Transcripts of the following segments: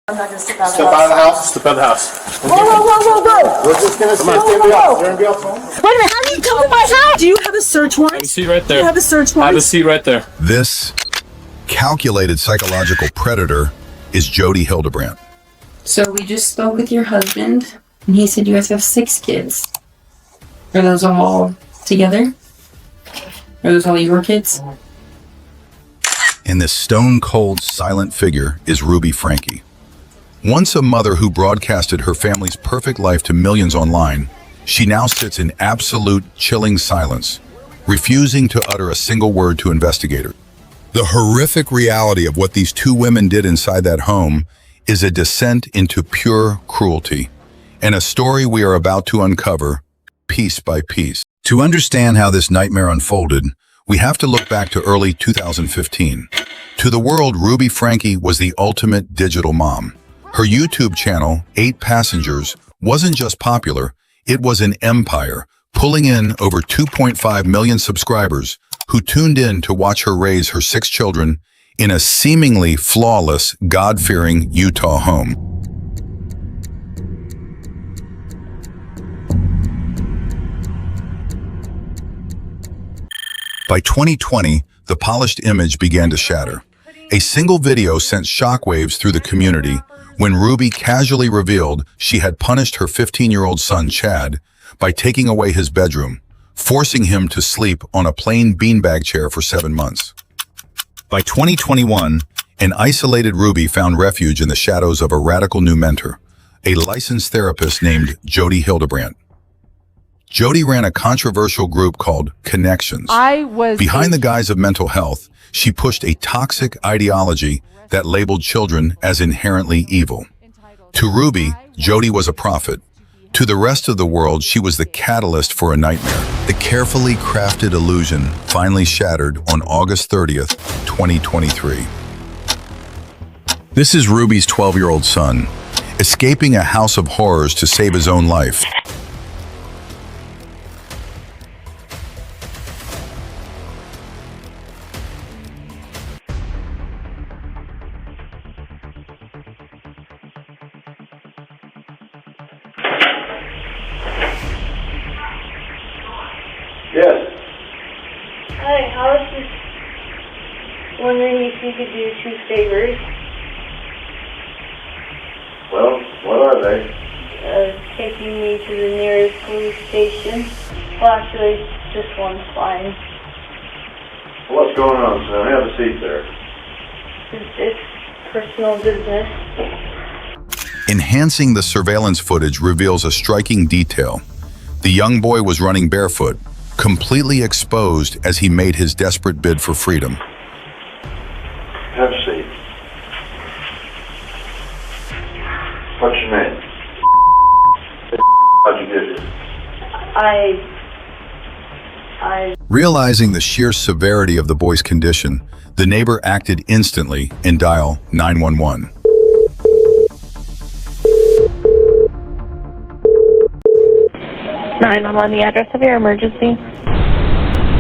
I'm not gonna step out of the Step out of the house. house. Step out of the house. Whoa. We're just gonna see if anybody else. Is there anybody else home? Wait a minute, how do you come to my house? Do you have a search warrant? Have a seat right there. Do you have a search warrant? Have a seat right there. This calculated psychological predator is Jodi Hildebrandt. So we just spoke with your husband, and he said you guys have 6 kids. Are those all together? Are those all your kids? And this stone-cold, silent figure is Ruby Franke. Once a mother who broadcasted her family's perfect life to millions online, she now sits in absolute chilling silence, refusing to utter a single word to investigators. The horrific reality of what these two women did inside that home is a descent into pure cruelty, and a story we are about to uncover piece by piece. To understand how this nightmare unfolded, we have to look back to early 2015. To the world, Ruby Franke was the ultimate digital mom. Her YouTube channel, 8 Passengers, wasn't just popular, it was an empire, pulling in over 2.5 million subscribers who tuned in to watch her raise her 6 children in a seemingly flawless, God-fearing Utah home. By 2020, the polished image began to shatter. A single video sent shockwaves through the community when Ruby casually revealed she had punished her 15-year-old son, Chad, by taking away his bedroom, forcing him to sleep on a plain beanbag chair for 7 months. By 2021, an isolated Ruby found refuge in the shadows of a radical new mentor, a licensed therapist named Jodi Hildebrandt. Jodi ran a controversial group called Connections. Behind the guise of mental health, she pushed a toxic ideology that labeled children as inherently evil. To Ruby, Jodi was a prophet. To the rest of the world, she was the catalyst for a nightmare. The carefully crafted illusion finally shattered on August 30th, 2023. This is Ruby's 12-year-old son, escaping a house of horrors to save his own life. Yes. Hi, I was just wondering if you could do 2 favors. Well, what are they? Taking me to the nearest police station. Well, actually, just one's fine. What's going on, son? Have a seat there. It's personal business. Enhancing the surveillance footage reveals a striking detail. The young boy was running barefoot, completely exposed as he made his desperate bid for freedom. Have a seat. What's your name? How'd you get here? Realizing the sheer severity of the boy's condition, the neighbor acted instantly and dialed 911. On the address of your emergency.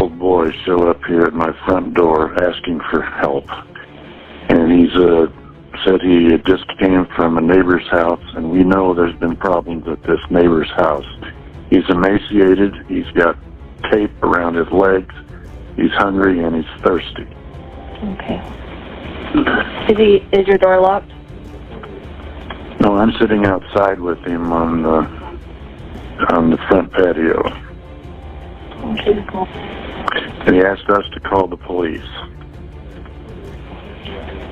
Old boy showed up here at my front door asking for help, and he's said he just came from a neighbor's house, and we know there's been problems at this neighbor's house. He's emaciated, he's got tape around his legs, he's hungry, and he's thirsty. Okay. Is your door locked? No, I'm sitting outside with him on the front patio. Okay, cool. And he asked us to call the police.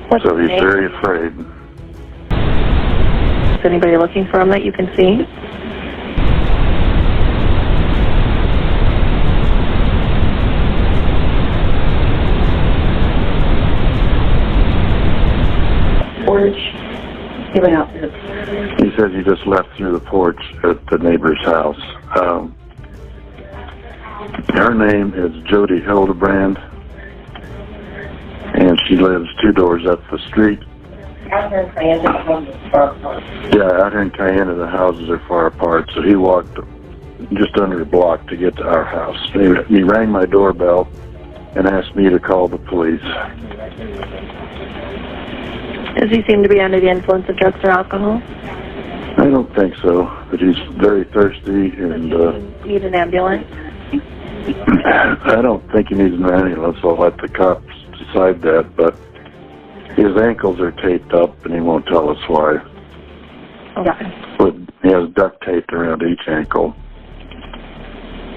What's So his he's name? very afraid. Is anybody looking for him that you can see? Porch. He went out there. He says he just left through the porch at the neighbor's house. Her name is Jodi Hildebrandt, and she lives 2 doors up the street. Out here in Cayenne, the houses are far apart. Yeah, out here in Cayenne, the houses are far apart, so he walked just under a block to get to our house. He rang my doorbell and asked me to call the police. Does he seem to be under the influence of drugs or alcohol? I don't think so, but he's very thirsty and, Need an ambulance? I don't think he needs an ambulance. I'll let the cops decide that, but his ankles are taped up and he won't tell us why. Okay. But he has duct tape around each ankle.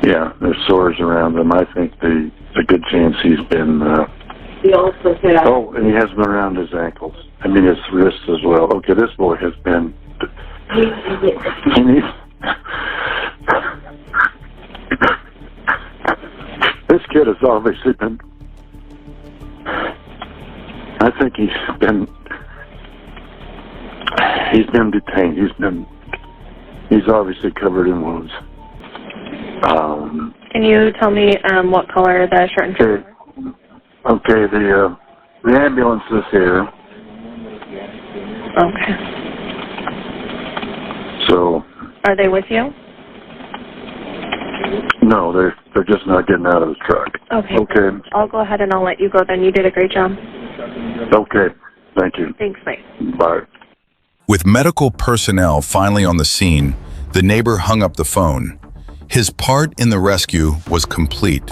Yeah, there's sores around them. I think there's a good chance he's been, He also said... oh, and he has been around his ankles. I mean, his wrists as well. Okay, this boy has been... He needs... This kid has obviously been... I think he's been detained. He's obviously covered in wounds. Can you tell me what color the shirt and shirt were? Okay, the ambulance is here. Okay. So... Are they with you? No, they're just not getting out of the truck. Okay. Okay. I'll go ahead and I'll let you go then. You did a great job. Okay. Thank you. Thanks, Mike. Bye. With medical personnel finally on the scene, the neighbor hung up the phone. His part in the rescue was complete.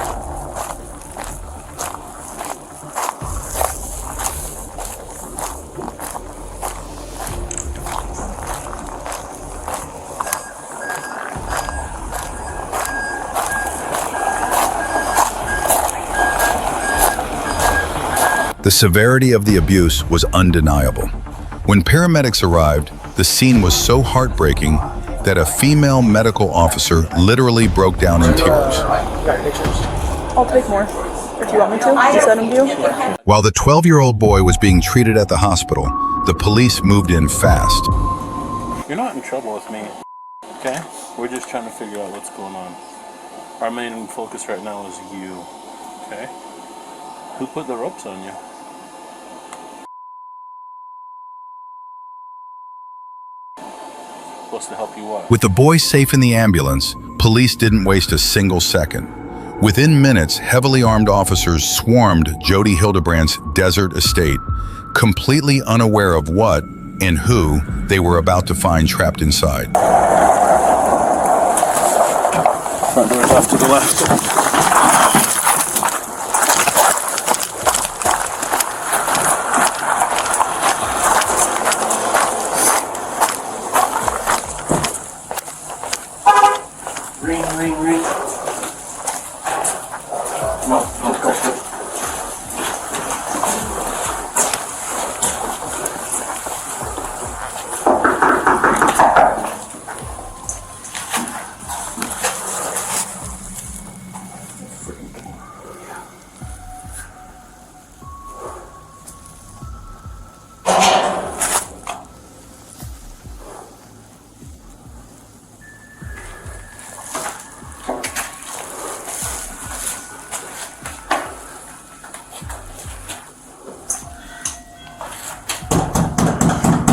The severity of the abuse was undeniable. When paramedics arrived, the scene was so heartbreaking that a female medical officer literally broke down in tears. I'll take more. If you want me to, you send them to you. While the 12-year-old boy was being treated at the hospital, the police moved in fast. You're not in trouble with me, okay? We're just trying to figure out what's going on. Our main focus right now is you, okay? Who put the ropes on you? Supposed to help you what? With the boy safe in the ambulance, police didn't waste a single second. Within minutes, heavily armed officers swarmed Jodi Hildebrandt's desert estate, completely unaware of what and who they were about to find trapped inside. Front door's off to the left. Ring. No, go.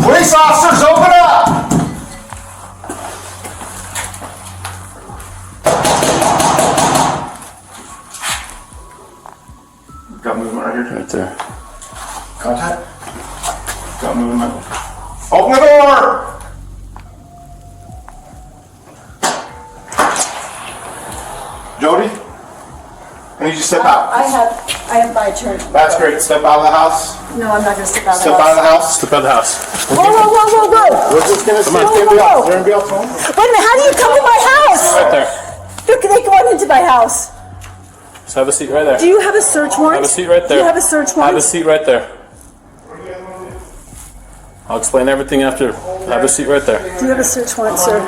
Police officers, open up! Got movement right here. Right there. Contact. Got movement. Open the door! Jodi? I need you to step out. I have my turn. That's great. Step out of the house. No, I'm not going to step out of the Step out of the house. house. Step out of the house. Whoa. We're just gonna see on. if Whoa, whoa, whoa. they're gonna be able to home. Wait a minute, how do you come to my house? Right there. They come into my house. Just have a seat right there. Do you have a search warrant? Have a seat right there. Do you have a search Have warrant? a seat right there. I'll explain everything after. Have a seat right there. Do you have a search warrant, sir?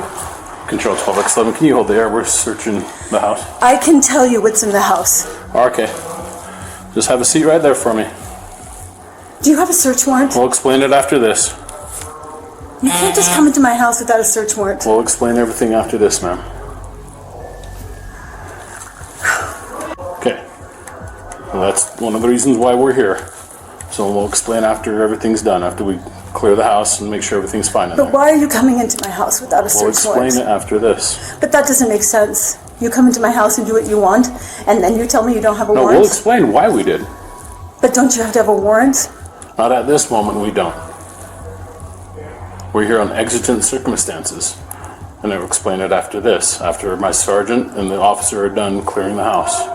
Control 12X11. Can you hold the air? We're searching the house. I can tell you what's in the house. Okay. Just have a seat right there for me. Do you have a search warrant? We'll explain it after this. You can't just come into my house without a search warrant. We'll explain everything after this, ma'am. Okay. Well, that's one of the reasons why we're here. So we'll explain after everything's done, after we clear the house and make sure everything's fine in But there. why are you coming into my house without a We'll search warrant? explain it after this. But that doesn't make sense. You come into my house and do what you want, and then you tell me you don't have a No, warrant? we'll explain why we did. But don't you have to have a warrant? Not at this moment, we don't. We're here on exigent circumstances. And I'll explain it after this, after my sergeant and the officer are done clearing the house.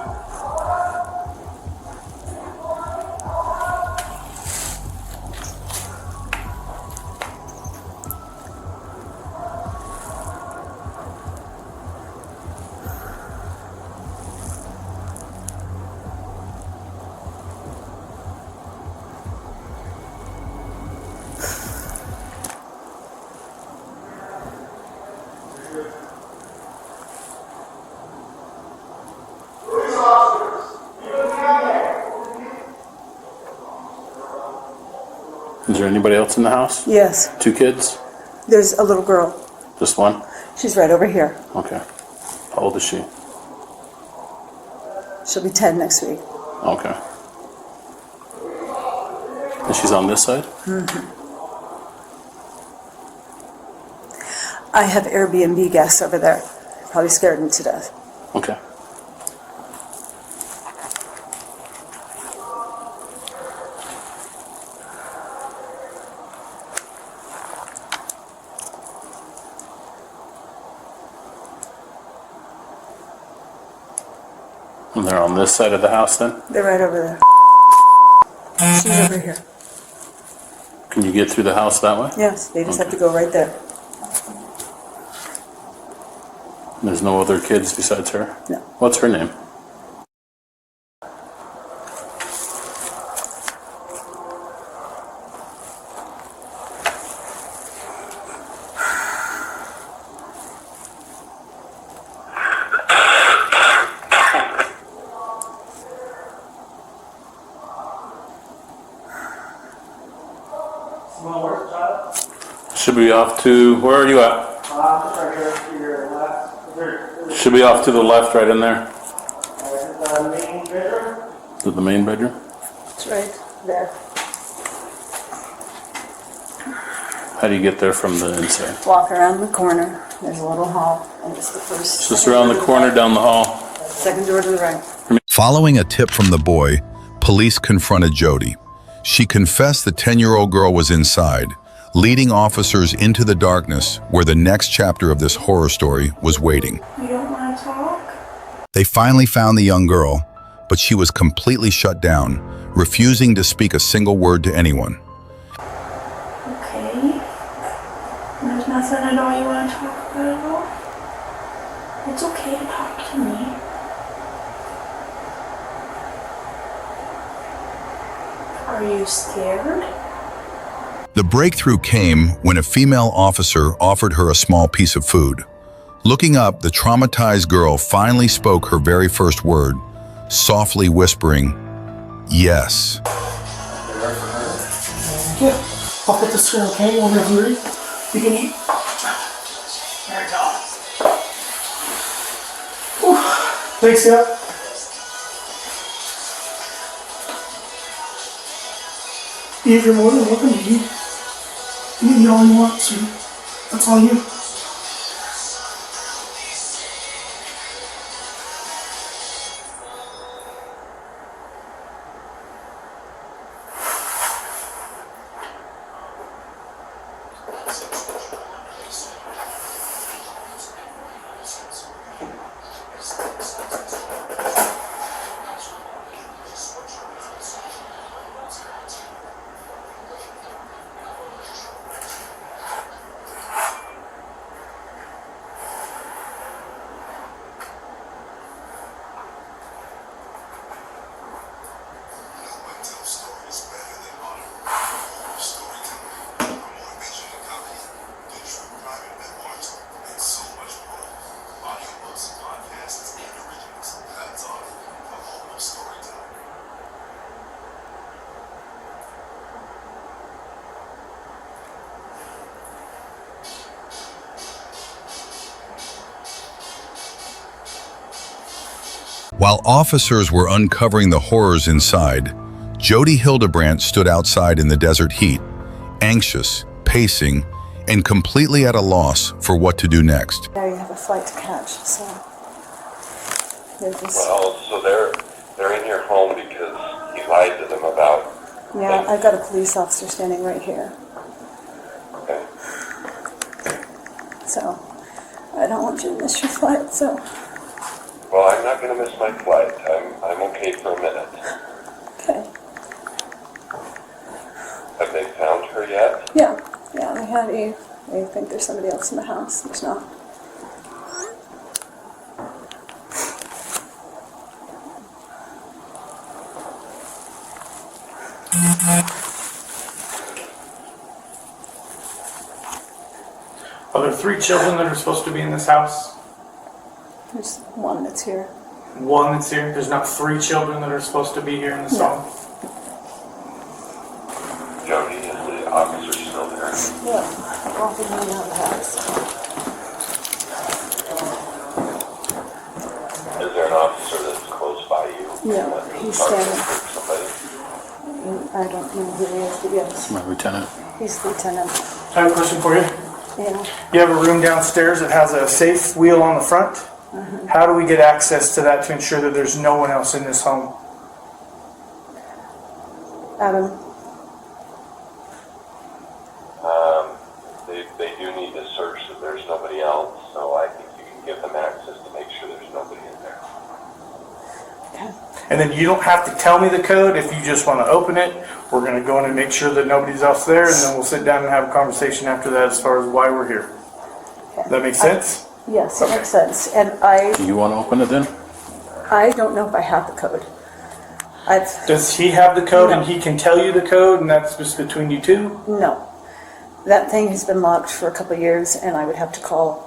Is there anybody else in the house? Yes. 2 kids? There's a little girl. Just one? She's right over here. Okay. How old is she? She'll be 10 next week. Okay. And she's on this side? I have Airbnb guests over there. Probably scared me to death. Okay. And they're on this side of the house then? They're right over there. She's over here. Can you get through the house that way? Yes, they just have to go right there. There's no other kids besides her? No. What's her name? Should be off to, where are you at? Should be off to the left, right in there. Is it the main bedroom? It's right there. How do you get there from the inside? Walk around the corner. There's a little hall, and it's the first. Just around the corner, down the hall. Second door to the right. Following a tip from the boy, police confronted Jodi. She confessed the 10-year-old girl was inside, leading officers into the darkness where the next chapter of this horror story was waiting. You don't want to talk? They finally found the young girl, but she was completely shut down, refusing to speak a single word to anyone. Okay. There's nothing at all you want to talk about at all? It's okay to talk to me. Are you scared? The breakthrough came when a female officer offered her a small piece of food. Looking up, the traumatized girl finally spoke her very first word, softly whispering, "Yes." Yeah, I'll put this here, okay? Whenever you're ready, you can eat. There we go. Whew. Thanks, yeah. Eve, you're more than welcome to eat. You can eat all you want, so that's all you. While officers were uncovering the horrors inside, Jodi Hildebrandt stood outside in the desert heat, anxious, pacing, and completely at a loss for what to do next. Now you have a flight to catch, so they're just. Well, so they're in your home because you lied to them about. Yeah, I've got a police officer standing right here. Okay. so I don't want you to miss your flight, so. Well, I'm not going to miss my flight. I'm okay for a minute. Okay. Have they found her yet? Yeah, they had Eve. They think there's somebody else in the house. There's not. Are there 3 children that are supposed to be in this house? There's one that's here. One that's here? There's not 3 children that are supposed to be here in this No. home? Jody, is the officer still there? Yeah, walking in and out of the house. Is there an officer that's close by you? No, he's standing. Somebody? I don't know who he is, but yes, My lieutenant. he's the lieutenant. I have a question for you. Yeah. You have a room downstairs that has a safe wheel on the front. How do we get access to that to ensure that there's no one else in this home? Adam, They do need to search that there's nobody else, so I think you can give them access to make sure there's nobody in there. And then you don't have to tell me the code if you just want to open it. We're going to go in and make sure that nobody's else there, and then we'll sit down and have a conversation after that as far as why we're here. Does that make sense? yes, it makes sense. And I You want to open it then? don't know if I have the code. Does he have the code No. and he can tell you the code and that's just between you two? No. That thing has been locked for a couple of years, and I would have to call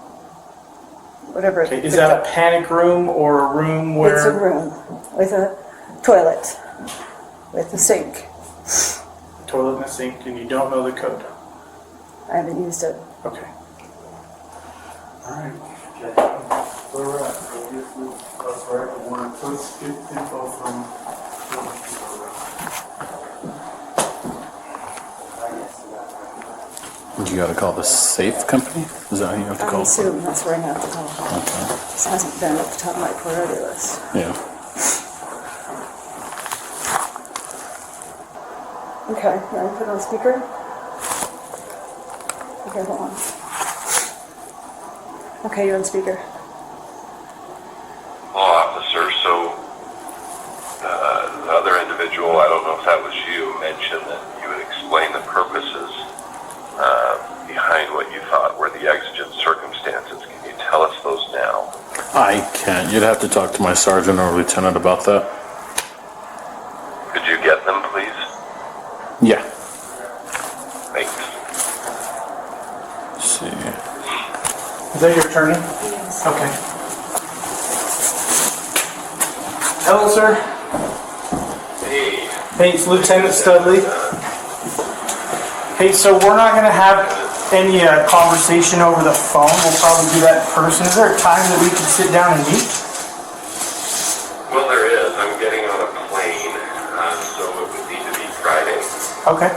whatever. Okay. Is that a panic room or a room where... It's a room with a toilet, with a sink. Toilet and a sink, and you don't know the code? I haven't used it. Okay. All right. Where we're at. That's right. Let's get info from... You got to call the safe company? Is that how you have to I call? assume that's where I have to call. Okay. This hasn't been at the top of my priority list. Yeah. Okay, you want to put it on speaker? Okay, hold on. Okay, you're on speaker. Well, officer, so the other individual, I don't know if that was you, mentioned that you would explain the purposes behind what you thought were the exigent circumstances. Can you tell us those now? I can't. You'd have to talk to my sergeant or lieutenant about that. Could you get them, please? Yeah. Thanks. Let's see. Is that your attorney? Yes. Okay. Hello, sir. Hey. Hey, it's Lieutenant Studley. Hey, so we're not going to have any conversation over the phone. We'll probably do that in person. Is there a time that we can sit down and meet? Well, there is. I'm getting on a plane, so it would need to be Friday. Okay.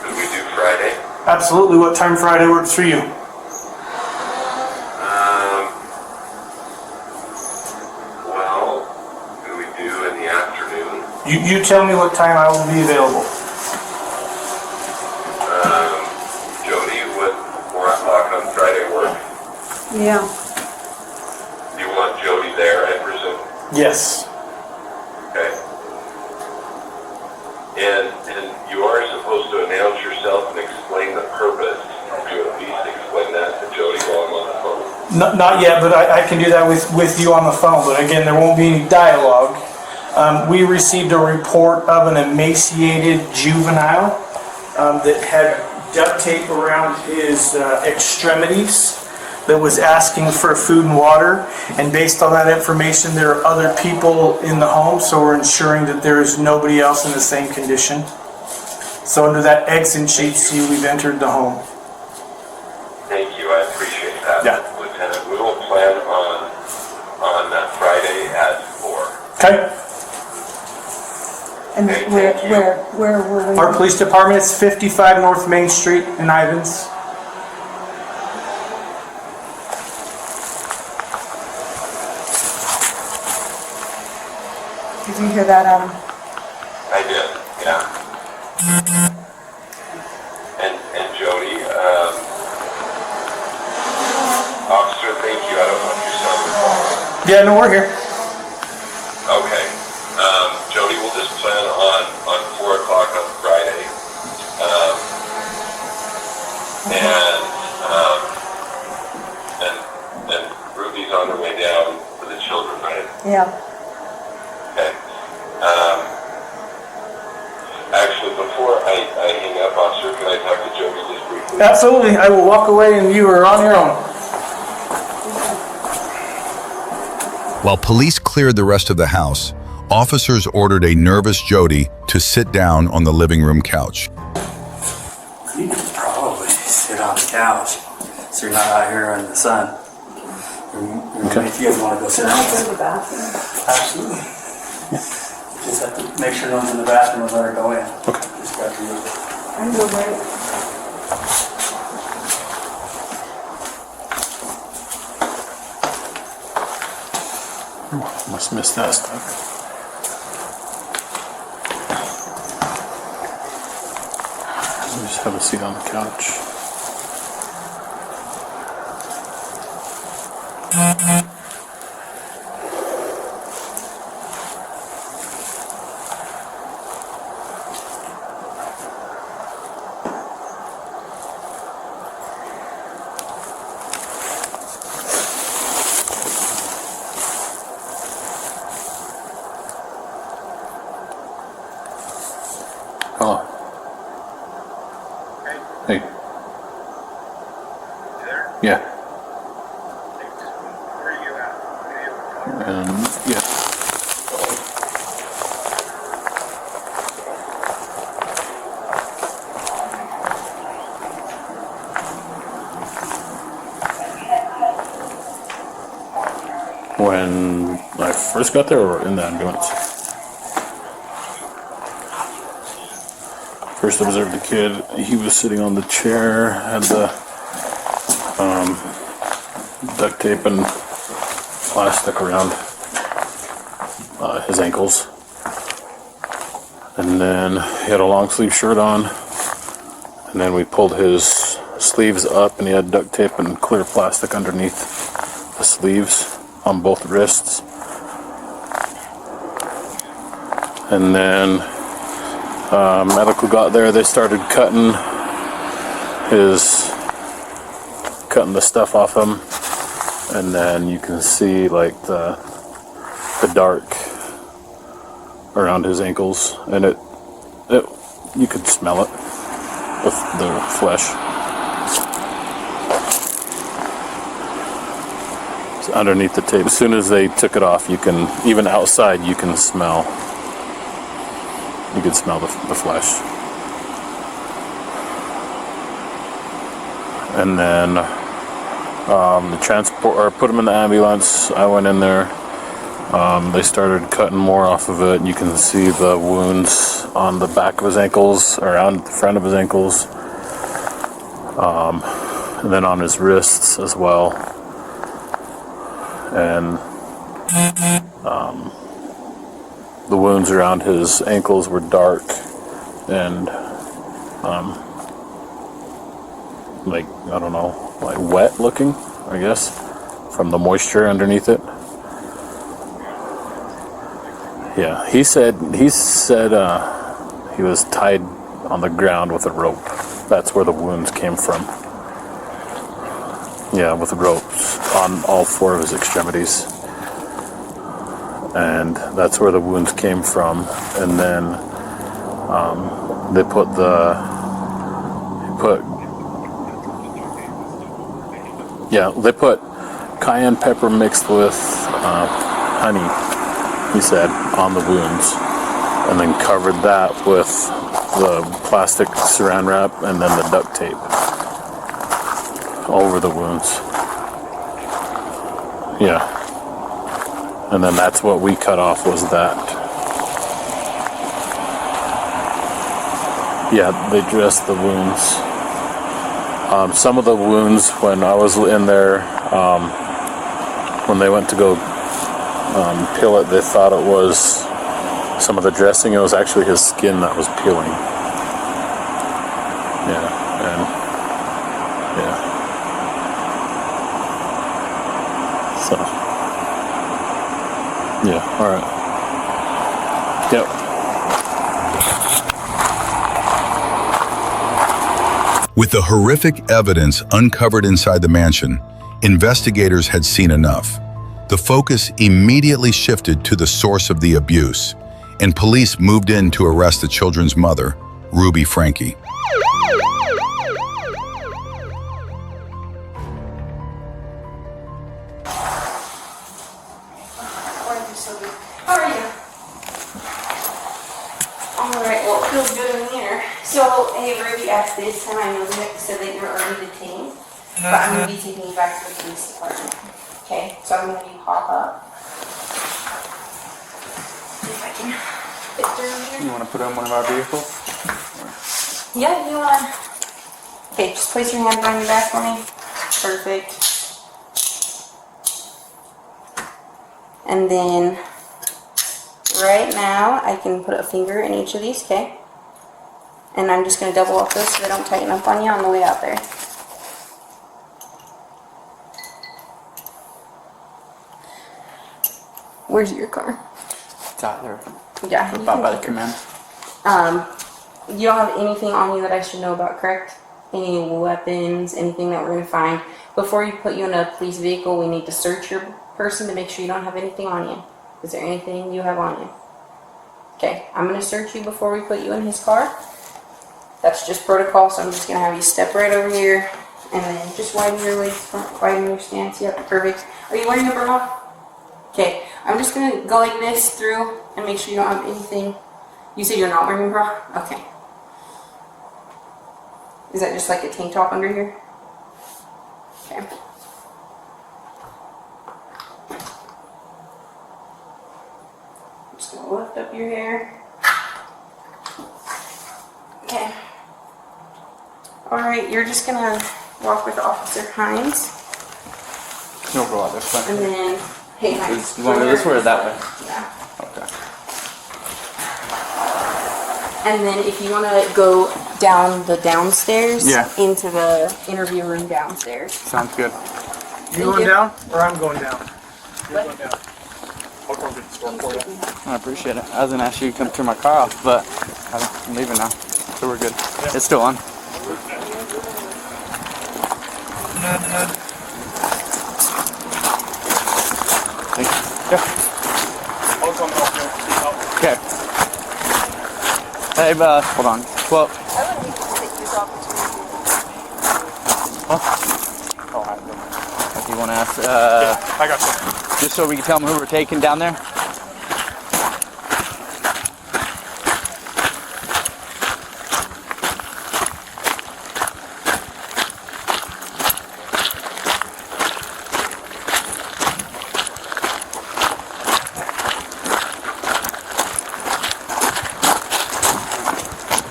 Could we do Friday? Absolutely. What time Friday works for you? Well, could we do in the afternoon? You tell me what time I will be available. Jody, would 4 o'clock on Friday work? Yeah. You want Jody there, I presume? Yes. Okay. And you are supposed to announce yourself and explain the purpose. Could you at least explain that to Jody while I'm on the phone? Not yet, but I can do that with you on the phone. But again, there won't be any dialogue. We received a report of an emaciated juvenile that had duct tape around his extremities that was asking for food and water. And based on that information, there are other people in the home, so we're ensuring that there is nobody else in the same condition. So under that exit sheet, see, we've entered the home. Thank you, I appreciate that, Yeah. Lieutenant. We will plan on Friday at 4. Okay. And Okay, where thank you. where were we? Our police department is 55 North Main Street in Ivins. Did you hear that, Adam? I did, yeah. And Jody, Yeah, no, we're here. Okay. Jody will just plan on 4 o'clock on Friday. And Ruby's on her way down for the children, right? Yeah. Okay. Actually, before I hang up, officer, can I talk to Jody just briefly? Absolutely. I will walk away and you are on your own. While police cleared the rest of the house, officers ordered a nervous Jodi to sit down on the living room couch. You can probably sit on the couch so you're not out here in the sun. Okay. If you guys want to go sit down. Go to the bathroom. Absolutely. Just have to make sure no one's in the bathroom and let her go in. Okay. Just got to use it. I can go right. Must miss that stuff. Just have a seat on the couch. Hello. Hey. You there? Yeah. Where are you at? Yeah. When I first got there, or in the ambulance? First observed the kid. He was sitting on the chair, had the duct tape and plastic around his ankles. And then he had a long sleeve shirt on. And then we pulled his sleeves up and he had duct tape and clear plastic underneath the sleeves on both wrists. And then medical got there, they started cutting the stuff off him, and then you can see like the dark around his ankles, and it you could smell it with the flesh. So underneath the tape, as soon as they took it off, you can, even outside, you can smell. You could smell the flesh. And then put him in the ambulance. I went in there. They started cutting more off of it. You can see the wounds on the back of his ankles, around the front of his ankles, and then on his wrists as well. And the wounds around his ankles were dark and like, I don't know, like wet looking, I guess, from the moisture underneath it. Yeah, he said he was tied on the ground with a rope. That's where the wounds came from. Yeah, with ropes on all four of his extremities. And that's where the wounds came from. And then they put cayenne pepper mixed with honey, he said, on the wounds, and then covered that with the plastic saran wrap and then the duct tape over the wounds. Yeah. And then that's what we cut off, was that. Yeah, they dressed the wounds. Some of the wounds, when I was in there, when they went to go peel it, they thought it was some of the dressing. It was actually his skin that was peeling. Yeah, and yeah. So All right. Yep. With the horrific evidence uncovered inside the mansion, investigators had seen enough. The focus immediately shifted to the source of the abuse, and police moved in to arrest the children's mother, Ruby Franke. How are you? Alright, well, it feels good in here. So, hey, Ruby asked this, and I know that said that you're already detained, but I'm going to be taking you back to the police department. Okay, so I'm going to have you pop up. See if I can fit through here. You want to put it on one of our vehicles? Yeah, you want to. Okay, just place your hand behind your back for me. Perfect. And then, right now, I can put a finger in each of these, okay? And I'm just going to double up those so they don't tighten up on you on the way out there. Where's your car? It's out there. Yeah. About by the command. You don't have anything on you that I should know about, correct? Any weapons, anything that we're going to find. Before you put you in a police vehicle, we need to search your person to make sure you don't have anything on you. Is there anything you have on you? Okay, I'm going to search you before we put you in his car. That's just protocol, so I'm just going to have you step right over here and then just widen your legs, front, widen your stance. Yep, perfect. Are you wearing a bra? Okay, I'm just going to go like this through and make sure you don't have anything. You said you're not wearing a bra? Okay. Is that just like a tank top under here? Okay. Just gonna lift up your hair. Okay. Alright, you're just gonna walk with Officer Hines. You'll go out this way. And then, hey Hines. You want me this way or that way? Yeah. Okay. And then if you want to go down the downstairs into the interview room downstairs. Sounds good. You going down or I'm going down? You're going down. I'll go get the score for you. I appreciate it. I was going to ask you to come turn my car off, but I'm leaving now. So we're good. Yeah. It's still on. Thank you. Yeah. I'll come help you. Okay. Hey, hold on. Well, I wouldn't take this opportunity. oh, I don't know. If you want to ask, I got you. just so we can tell them who we're taking down there.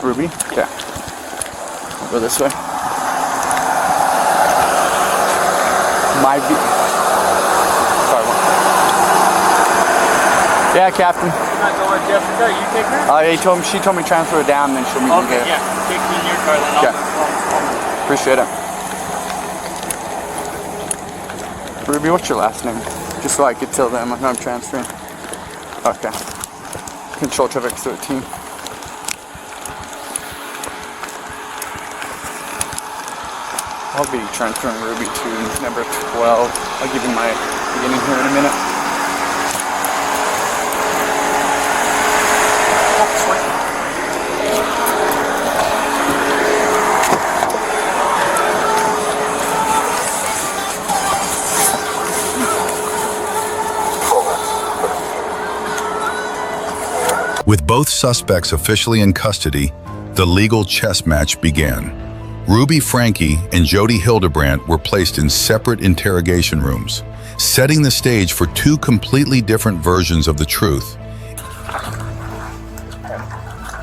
Ruby? Okay. I'll go this way. Sorry. Yeah, Captain. You're not going with Jessica? You take her? Yeah, she told me to transfer her down, then she'll meet me Okay, there. yeah. Take me in your car, then I'll Appreciate it. Ruby, what's your last name? Just so I could tell them I'm transferring. Okay. Control traffic 13. I'll be transferring Ruby to number 12. I'll give you my beginning here in a minute. With both suspects officially in custody, the legal chess match began. Ruby Franke and Jodi Hildebrandt were placed in separate interrogation rooms, setting the stage for two completely different versions of the truth.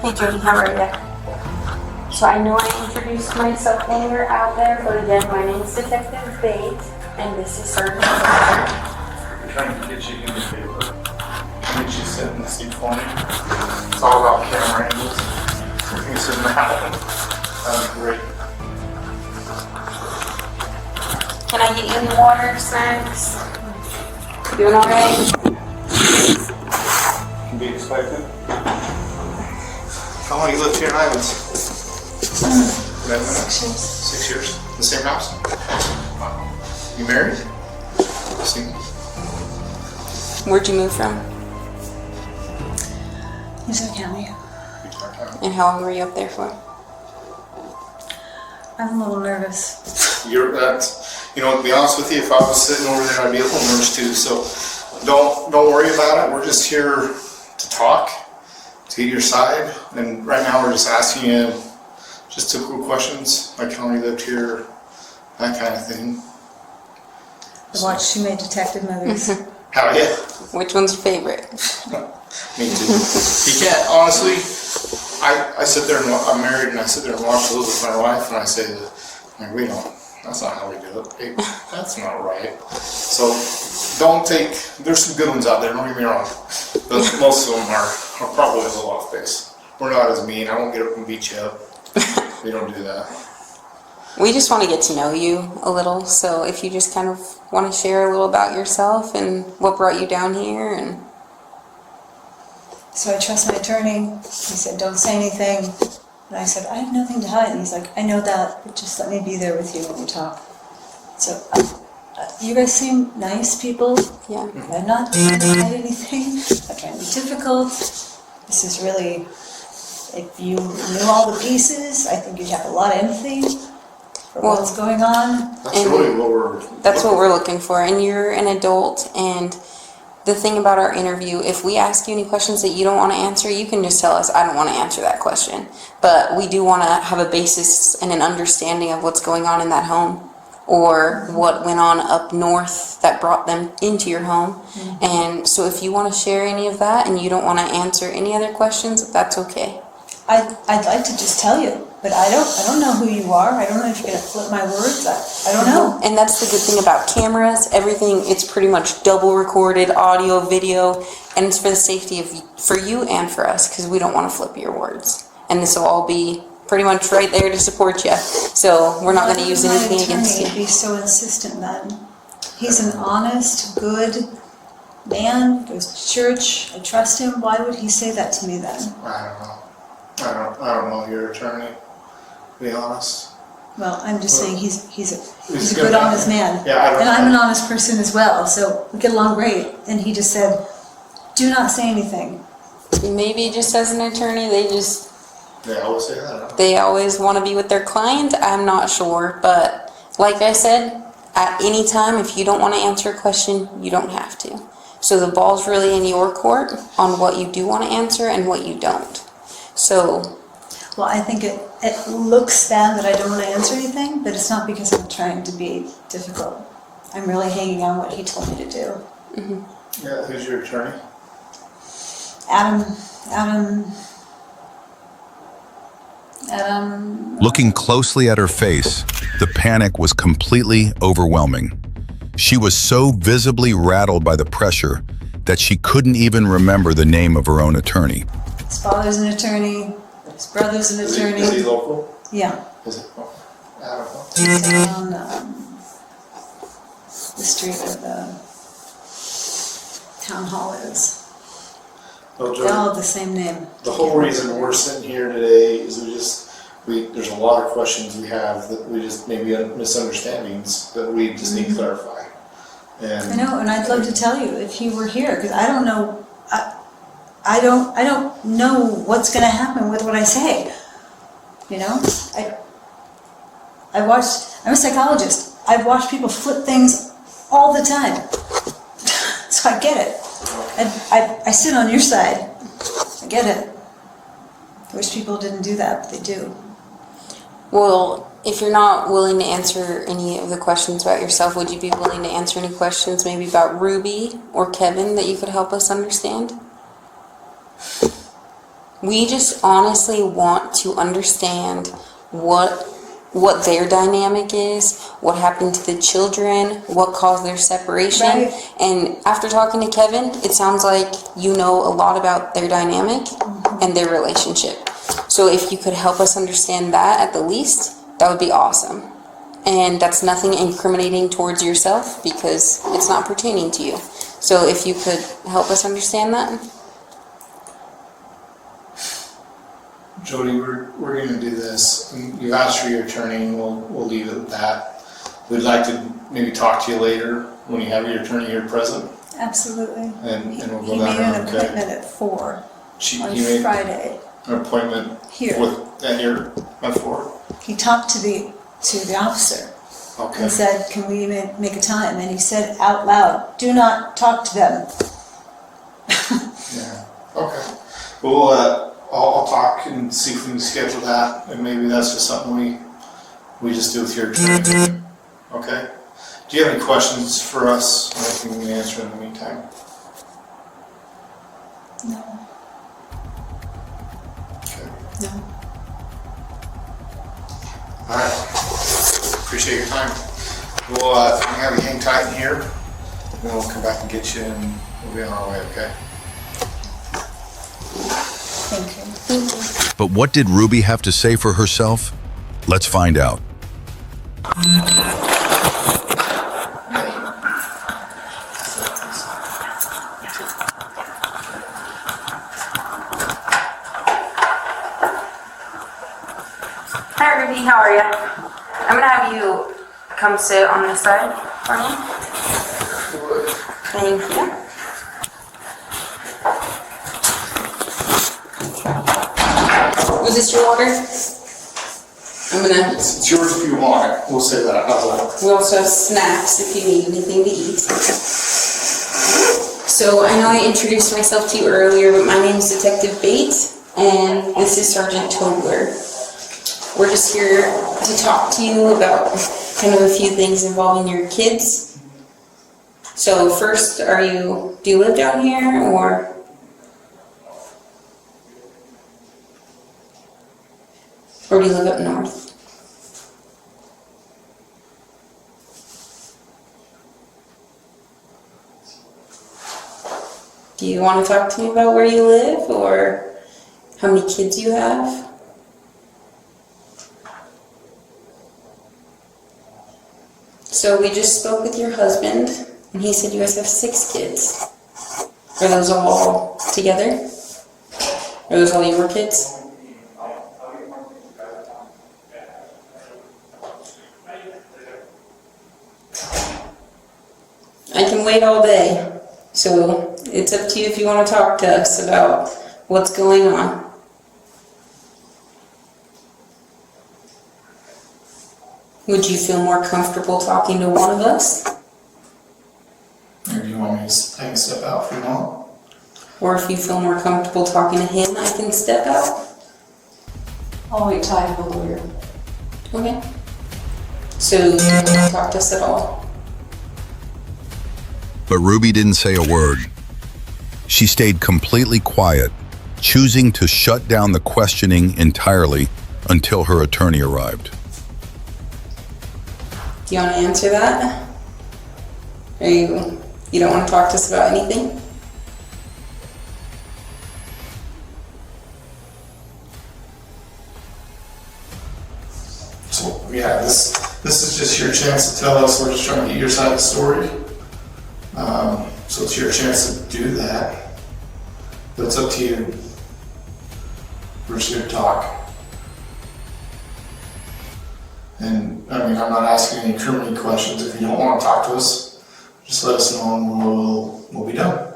Hey Jodi, how are you? So I know I introduced myself when we were out there, but again, my name is Detective Bate, and this is Sergeant. I'm trying to get you in the paper. Get you sit in the seat for me. It's all about camera angles. Things in that one. That was great. Can I get you any water, snacks? Doing all right? can be expected. How long you lived here in Islands? 6 years. 6 years. The same house? Wow. You married? Single? Where'd you move from? Utah County. And how long were you up there for? I'm a little nervous. You're you know, to be honest with you, if I was sitting over there, I'd be a little nervous too. So don't worry about it. We're just here to talk, to get your side. And right now we're just asking you just typical questions, like how long you lived here, that kind of thing. I watched too many detective movies. How yeah. Which one's your favorite? Me too. You can't, honestly, I sit there and I'm married and I sit there and watch those with my wife and I say, like, we don't, that's not how we do it. Hey, that's not right. So there's some good ones out there, don't get me wrong. But most of them are probably a little off base. We're not as mean. I won't get up and beat you up. We don't do that. We just want to get to know you a little, so if you just kind of want to share a little about yourself and what brought you down here. And So I trust my attorney. He said, don't say anything. And I said, I have nothing to hide. And he's like, I know that, but just let me be there with you when we talk. So you guys seem nice people. Yeah. I'm not trying to hide anything. I'm not trying to be difficult. This is really, if you knew all the pieces, I think you'd have a lot of empathy for what's going on. That's really what we're looking for. And you're an adult, and the thing about our interview, if we ask you any questions that you don't want to answer, you can just tell us, I don't want to answer that question. But we do want to have a basis and an understanding of what's going on in that home, or what went on up north that brought them into your home. Mm-hmm. And so if you want to share any of that and you don't want to answer any other questions, that's okay. I'd like to just tell you, but I don't know who you are. I don't know if you're going to flip my words. I don't know. And that's the good thing about cameras. Everything, it's pretty much double recorded, audio, video, and it's for the safety for you and for us, because we don't want to flip your words. And this will all be pretty much right there to support you. So we're not going to use anything against you. Be so insistent then. He's an honest, good man, goes to church. I trust him. Why would he say that to me then? I don't know. I don't know your attorney, to be honest. Well, I'm just saying he's a good, honest man. Yeah, and I'm an honest person as well, so we get along great. And he just said, do not say anything. Maybe just as an attorney, they always say that. They always want to be with their client. I'm not sure, but like I said, at any time, if you don't want to answer a question, you don't have to. So the ball's really in your court on what you do want to answer and what you don't. So, well, I think it looks bad that I don't want to answer anything, but it's not because I'm trying to be difficult. I'm really hanging on what he told me to do. Mm-hmm. Yeah, who's your attorney? Adam. Looking closely at her face, the panic was completely overwhelming. She was so visibly rattled by the pressure that she couldn't even remember the name of her own attorney. His father's an attorney, his brother's an attorney. Is he local? Yeah. Is it? Oh, I don't know. He's on the street where the town hall is. Well, They all have the same name. The whole reason we're sitting here today is there's a lot of questions we have that we just maybe misunderstandings that we just need to clarify. And I know, and I'd love to tell you if he were here, because I don't know. I don't know what's going to happen with what I say. You know, I'm a psychologist. I've watched people flip things all the time, so I get it. I sit on your side. I get it. I wish people didn't do that, but they do. well, if you're not willing to answer any of the questions about yourself, would you be willing to answer any questions maybe about Ruby or Kevin that you could help us understand? We just honestly want to understand what their dynamic is, what happened to the children, what caused their separation. Right. And after talking to Kevin, it sounds like you know a lot about their dynamic and their relationship. So if you could help us understand that at the least, that would be awesome. And that's nothing incriminating towards yourself because it's not pertaining to you. So if you could help us understand that. Jodi, we're going to do this. You've asked for your attorney, and we'll leave it at that. We'd like to maybe talk to you later when you have your attorney here present. Absolutely. And we'll He go made down an there, appointment at 4 He on made Friday. an appointment Here. here at 4. He talked to the officer Okay. and said, "Can we make a time?" And he said out loud, "Do not talk to them." Yeah. Okay. Well, I'll talk and see if we can schedule that, and maybe that's just something we just do with your attorney. Okay. Do you have any questions for us? Anything we can answer in the meantime? No. Okay. No. All right. Appreciate your time. We'll have you hang tight in here, and then we'll come back and get you, and we'll be on our way. Okay. Thank you. Thank you. But what did Ruby have to say for herself? Let's find out. Hi Ruby, how are you? I'm gonna have you come sit on this side for me. Thank you. Was this your order? It's yours if you want it. We'll say that. How's that? We also have snacks if you need anything to eat. So I know I introduced myself to you earlier, but my name is Detective Bates, and this is Sergeant Tobler. We're just here to talk to you about kind of a few things involving your kids. So first, do you live down here, or? Or do you live up north? Do you want to talk to me about where you live or how many kids you have? So we just spoke with your husband and he said you guys have 6 kids. Are those all together? Are those all your kids? I can wait all day. So it's up to you if you want to talk to us about what's going on. Would you feel more comfortable talking to one of us? Or do you want me to take a step out if you want? Or if you feel more comfortable talking to him, I can step out. I'll wait till I have a lawyer. Okay. So you don't want to talk to us at all? But Ruby didn't say a word. She stayed completely quiet, choosing to shut down the questioning entirely until her attorney arrived. Do you want to answer that? Or you don't want to talk to us about anything? So yeah, this is just your chance to tell us. We're just trying to get your side of the story. So it's your chance to do that. But it's up to you. We're just here to talk. And I mean, I'm not asking any criminal questions. If you don't want to talk to us, just let us know and we'll be done.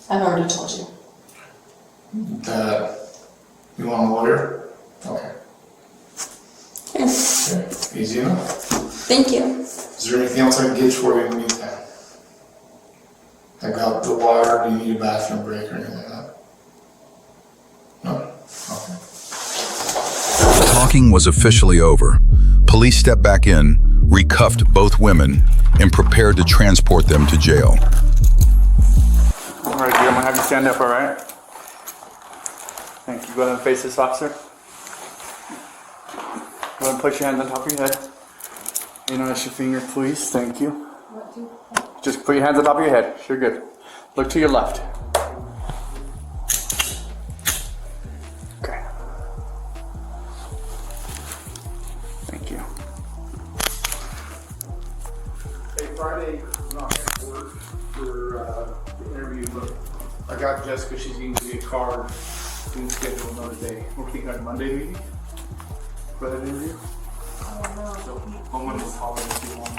I've already told you. That you want a lawyer? Okay. Okay. Okay. Easy enough. Thank you. Is there anything else I can get for you in the meantime? I got the water. Do you need a bathroom break or anything like that? No? Okay. Talking was officially over. Police stepped back in, recuffed both women, and prepared to transport them to jail. All right, dear, I'm gonna have you stand up, all right? Thank you. Go ahead and face this officer. Go ahead and place your hands on top of your head. You notice your finger, please. Thank you. Just put your hands on top of your head. You're good. Look to your left. Okay. Thank you. Hey, Friday, I'm not going to work for the interview, but I got got Jessica. She's going to give you a card. We can schedule another day. We're thinking like Monday maybe for that interview. So I'm going to call it if you want.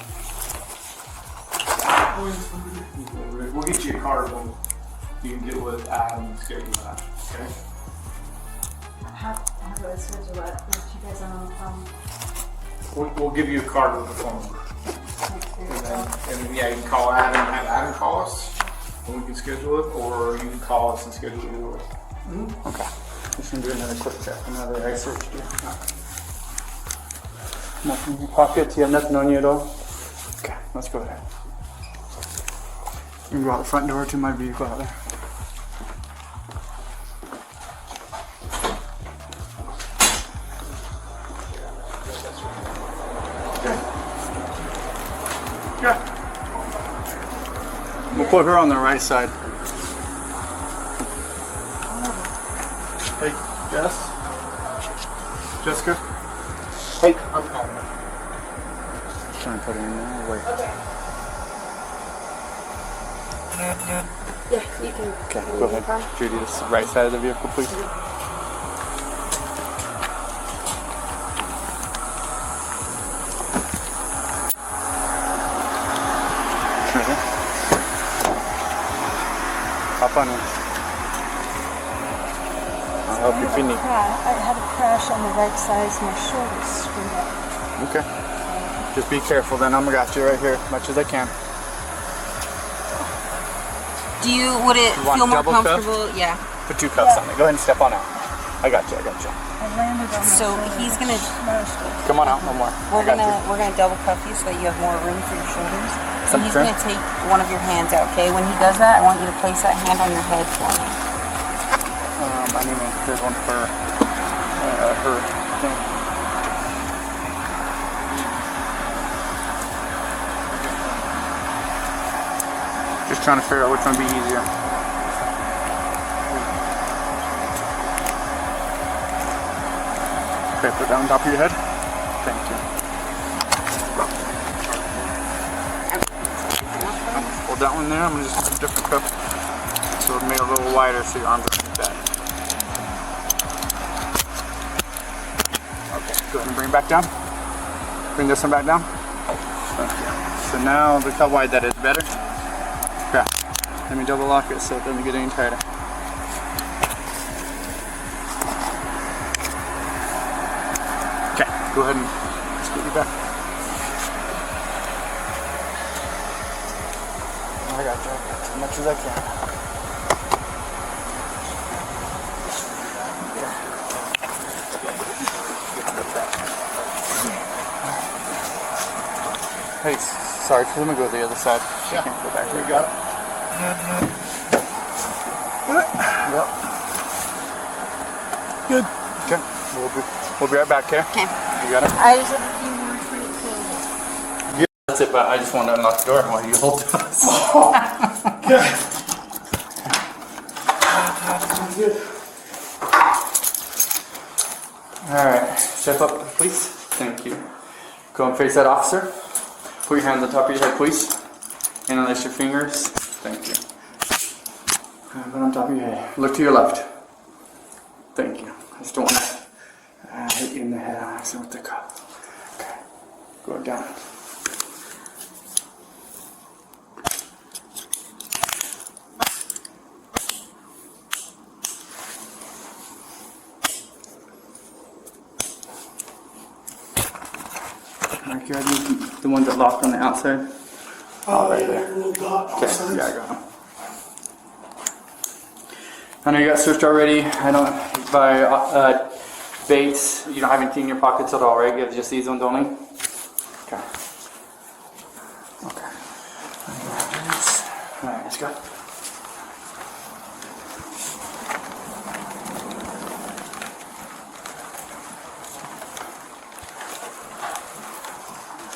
We'll get you a card when you can get with Adam and schedule that. Okay. How do I schedule that? What you guys on the phone? We'll give you a card with the phone number. And then, yeah, you can call Adam and have Adam call us, and we can schedule it, or you can call us and schedule it either way. Okay. Just gonna do another quick check, another eye search here. Nothing in your pockets? You have nothing on you at all? Okay, let's go ahead. You can go out the front door to my vehicle out there. Yeah. We'll put her on the right side. Hey, Jess? Jessica? Hey, I'm calling her. Trying to put her in there. Wait. Yeah, you can. Okay, go ahead. Judy, this right side of the vehicle, please. Hop on in. I'll help you if you need. I had a crash on the right side, so my shoulder's screwed up. Okay. Just be careful then. I'm got you right here as much as I can. Would it You want feel more double cuff? comfortable? Yeah. Put 2 cuffs on it. Go ahead and step on out. I got you. I landed on my So shoulder. he's gonna. Come on out one more. We're gonna double cuff you so that you have more room for your shoulders. So he's Okay. gonna take one of your hands out. Okay. When he does that, I want you to place that hand on your head for me. I mean, there's one for her thing. Just trying to figure out which one would be easier. Okay, put that on top of your head. Thank you. Hold that one there. I'm going to just put a different cup so it'll make it a little wider so your arms are like that. Okay, go ahead and bring it back down. Bring this one back down. Thank you. So now look how wide that is. Better? Okay. Let me double lock it so it doesn't get any tighter. Okay, go ahead and just get you back. I got you as much as I can. Hey, sorry, let me go to the other side. Yeah. Can't go back there. You got it. Yep. Good. Okay. We'll be right back, okay? Okay. You got it? I just have a few more pretty close. Yeah, that's it, but I just wanted to unlock the door while you hold us. Good. Alright, step up, please. Thank you. Go and face that officer. Put your hands on top of your head, please. And unlace your fingers. Thank you. Put on top of your head. Look to your left. Thank you. I just don't want to hit you in the head on accident with the cup. Okay. Go down. Mark, you have the ones that lock on the outside? Oh, right there. Okay, yeah, I got them. I know you got searched already. I don't by Bates. You don't have anything in your pockets at all, right? You have just these ones only. Okay. Okay. All right, let's go.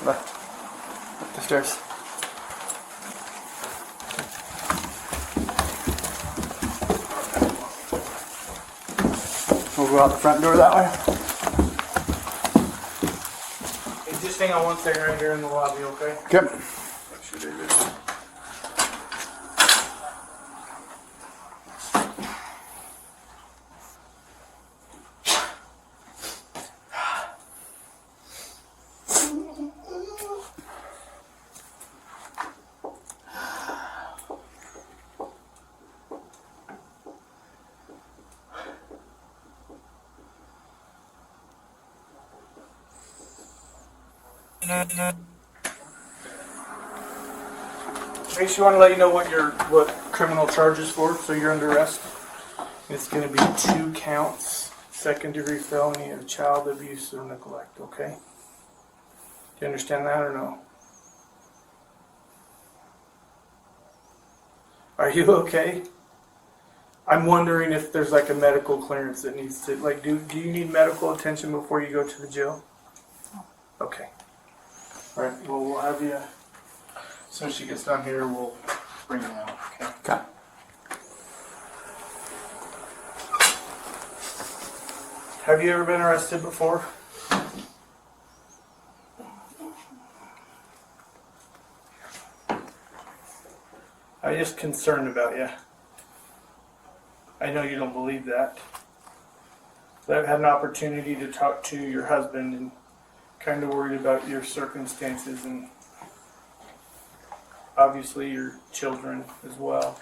Left. Up the stairs. We'll go out the front door that way. Hey, just hang on one second right here in the lobby, okay? Okay. Make sure they're good. Makes you want to let you know what criminal charges for, so you're under arrest. It's going to be 2 counts, second-degree felony of child abuse or neglect, okay? Do you understand that or no? Are you okay? I'm wondering if there's like a medical clearance that needs to, like, do you need medical attention before you go to the jail? Okay. All right, well, we'll have you, as soon as she gets down here, we'll bring you out, okay? Okay. Have you ever been arrested before? I'm just concerned about you. I know you don't believe that. But I've had an opportunity to talk to your husband and kind of worried about your circumstances and obviously your children as well.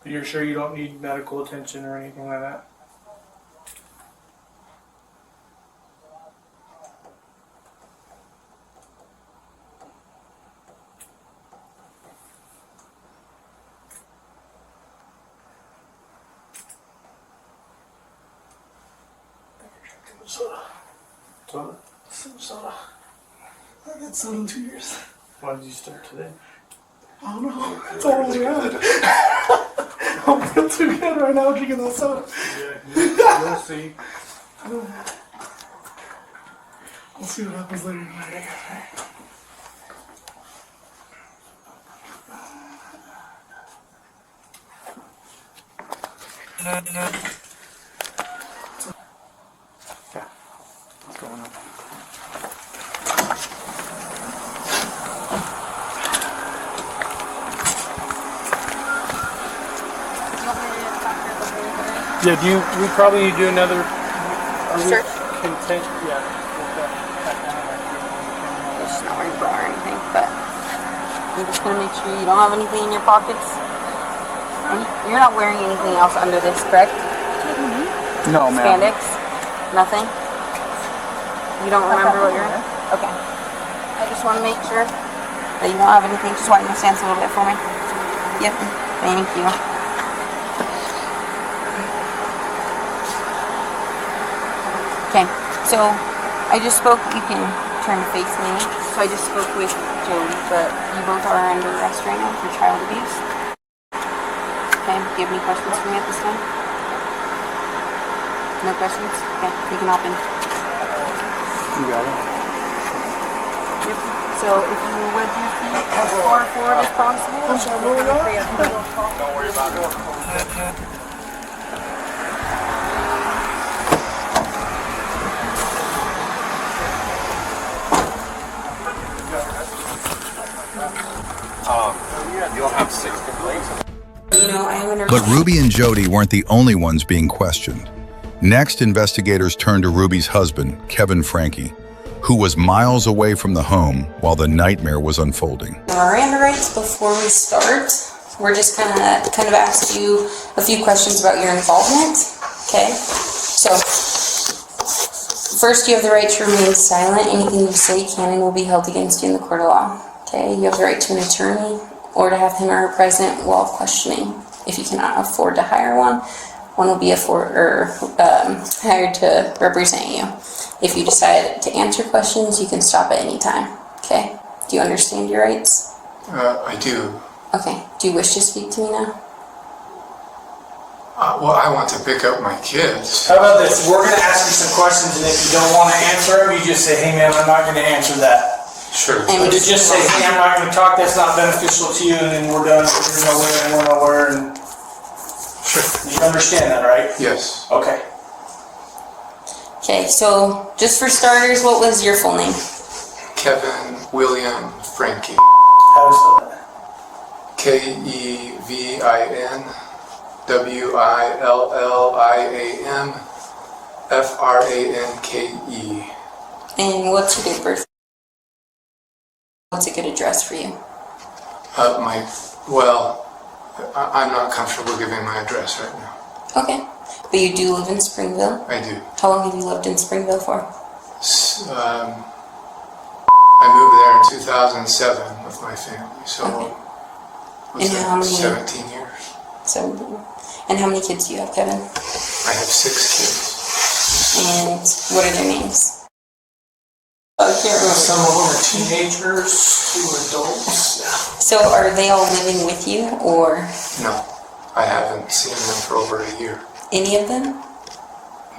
But you're sure you don't need medical attention or anything like that? Soda? Some soda. I got soda in 2 years. Why did you start today? I don't know. It's always around. I don't feel too good right now drinking that soda. Yeah, you'll see. We'll see what happens later tonight, I guess, right? What's going on? Yeah, we probably need to do another Search? content, yeah. It's not wearing a bra or anything, but I'm just gonna make sure you don't have anything in your pockets. And you're not wearing anything else under this, correct? No, ma'am. Spandex? Nothing? You don't remember what you're in? Okay. I just want to make sure that you don't have anything. Just widen the stance a little bit for me. Yep. Thank you. Okay. So I just spoke. You can turn to face me. So I just spoke with Jodi, but you both are under arrest right now for child abuse. Okay. Do you have any questions for me at this time? No questions? Okay. You can hop in. You got it. Yep. So if you would your feet as far forward as possible. Don't worry about it. You'll have 6 complaints. But Ruby and Jodi weren't the only ones being questioned. Next, investigators turned to Ruby's husband, Kevin Franke, who was miles away from the home while the nightmare was unfolding. Miranda rights before we start. We're just kind of ask you a few questions about your involvement. Okay. So first, you have the right to remain silent. Anything you say can and will be held against you in the court of law. Okay. You have the right to an attorney or to have him or her present while questioning. If you cannot afford to hire one will be hired to represent you. If you decide to answer questions, you can stop at any time. Okay? Do you understand your rights? I do. Okay. Do you wish to speak to me now? Well, I want to pick up my kids. How about this? We're going to ask you some questions, and if you don't want to answer them, you just say, hey man, I'm not going to answer that. Sure. But to just say, hey, I'm not going to talk, that's not beneficial to you, and then we're done, you're nowhere, and we're nowhere, and... Sure. You understand that, right? Yes. Okay. Okay, so just for starters, what was your full name? Kevin William Franke. How to spell that? KEVINWILLIAMFRANKE. And what's your date of birth? What's a good address for you? I'm not comfortable giving my address right now. Okay. But you do live in Springville? I do. How long have you lived in Springville for? I moved there in 2007 with my family, so And how many? 17 years. 17. And how many kids do you have, Kevin? I have 6 kids. And what are their names? Some of them are teenagers, 2 adults. So are they all living with you, or No, I haven't seen them for over a year. any of them?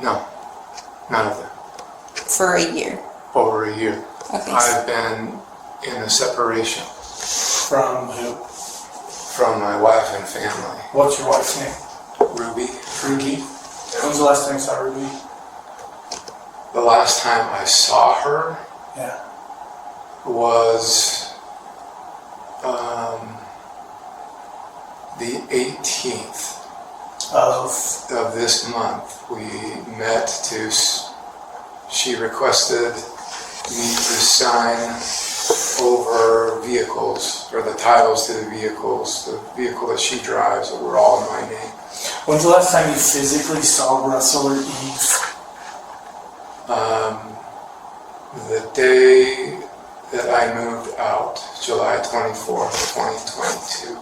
No, none of them. For a year. Over a year. Okay. I've been in a separation From who? from my wife and family. What's your wife's name? Ruby. Ruby. When's the last time you saw Ruby? The last time I saw her Yeah. was the 18th of this month. We met she requested me to sign over vehicles, or the titles to the vehicles, the vehicle that she drives, that were all in my name. When's the last time you physically saw Russell or Eve? The day that I moved out, July 24th, 2022.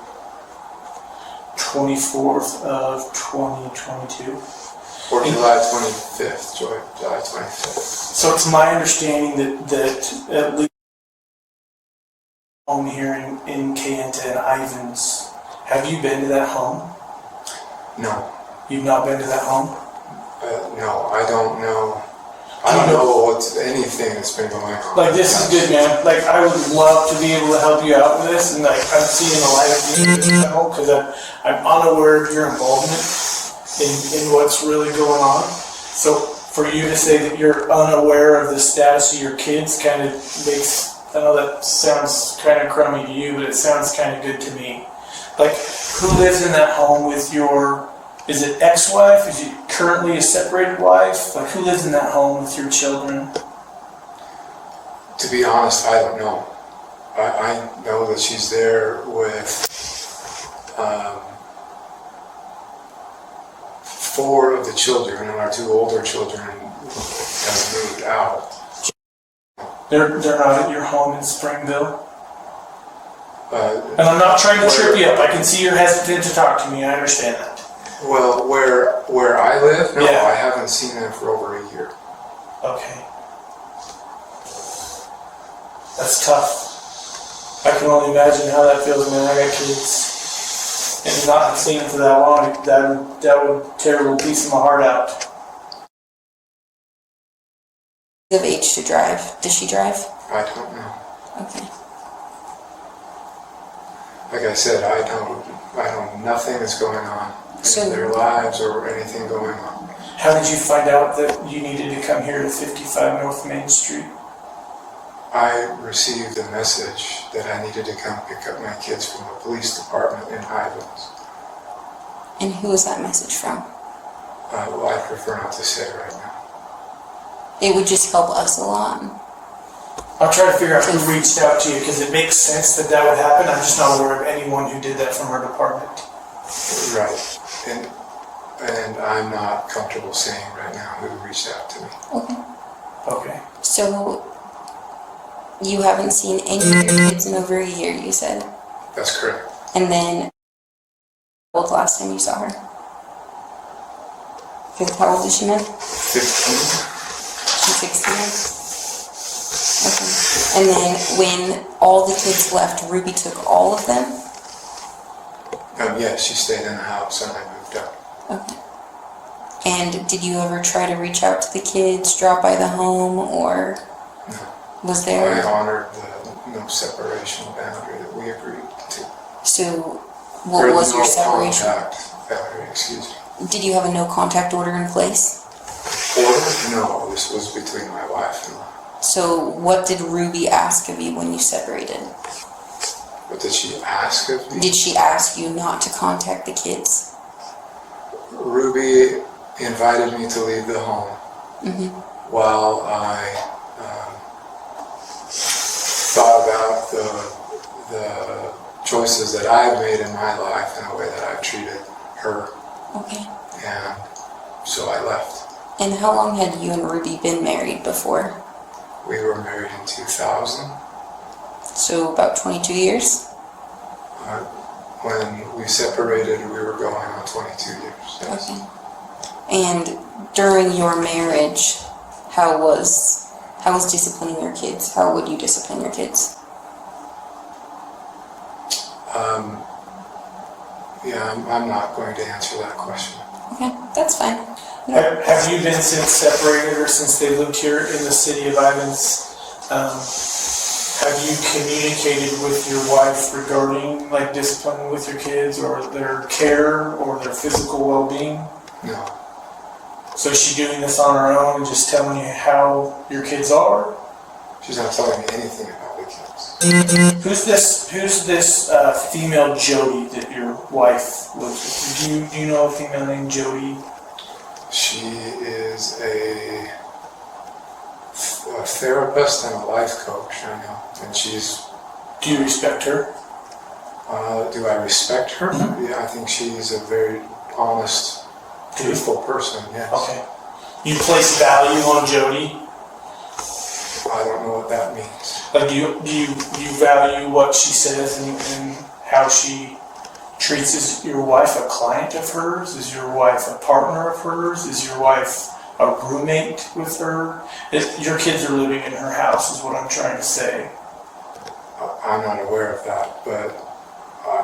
24th of 2022. Or July 25th, July 25th. So it's my understanding that at least home here in Kayenta and Ivans, have you been to that home? No. You've not been to that home? No, I don't know. I don't know what's anything that's been going on. Like, this is good, man. Like, I would love to be able to help you out with this, and like, I'm seeing a light of need because I'm unaware of your involvement in what's really going on. So for you to say that you're unaware of the status of your kids kind of makes, I know that sounds kind of crummy to you, but it sounds kind of good to me. Like, who lives in that home with your, is it ex-wife? Is it currently a separated wife? Like, who lives in that home with your children? To be honest, I don't know. I know that she's there with 4 of the children, and our 2 older children have moved out. They're not at your home in Springville? And I'm not trying to trip you up. I can see you're hesitant to talk to me. I understand that. Well, where I live, no, Yeah. I haven't seen them for over a year. Okay. That's tough. I can only imagine how that feels, man. I got kids. And not seeing them for that long, that would tear a little piece of my heart out. Of age to drive. Does she drive? I don't know. Okay. Like I said, I know nothing that's going on in their lives or anything going on. How did you find out that you needed to come here to 55 North Main Street? I received a message that I needed to come pick up my kids from the police department in Highlands. And who was that message from? Well, I prefer not to say right now. It would just help us a lot. I'll try to figure out who reached out to you because it makes sense that that would happen. I'm just not aware of anyone who did that from our department. Right. And I'm not comfortable saying right now who reached out to me. Okay. Okay. So you haven't seen any of your kids in over a year, you said? That's correct. And then how old the last time you saw her? How old is she now? 15. She's 16. Okay. And then when all the kids left, Ruby took all of them? Yeah, she stayed in the house and I moved out. Okay. And did you ever try to reach out to the kids, drop by the home, or was there? I honored the no separation boundary that we agreed to. So what was your separation? Contact boundary, excuse me. Did you have a no contact order in place? Order? No, this was between my wife and I. So what did Ruby ask of you when you separated? What did she ask of me? Did she ask you not to contact the kids? Ruby invited me to leave the home while I thought about the choices that I've made in my life and the way that I've treated her. Okay. and so I left. And how long had you and Ruby been married before? We were married in 2000. So about 22 years? When we separated, we were going on 22 years. Yes. Okay. And during your marriage, how was disciplining your kids? How would you discipline your kids? Yeah, I'm not going to answer that question. Okay, that's fine. Have you been since separated or since they lived here in the city of Ivins? Have you communicated with your wife regarding like disciplining with your kids or their care or their physical well-being? No. So is she doing this on her own and just telling you how your kids are? She's not telling me anything about the kids. Who's this female Jodi that your wife lives with? Do you know a female named Jodi? She is a therapist and a life coach, I know. And she's... Do you respect her? Do I respect her? Mm-hmm. Yeah, I think she's a very honest, truthful person, yes. Okay. You place value on Jodi? I don't know what that means. Like, do you value what she says and how she treats? Is your wife a client of hers? Is your wife a partner of hers? Is your wife a roommate with her? Your kids are living in her house is what I'm trying to say. I'm not aware of that, but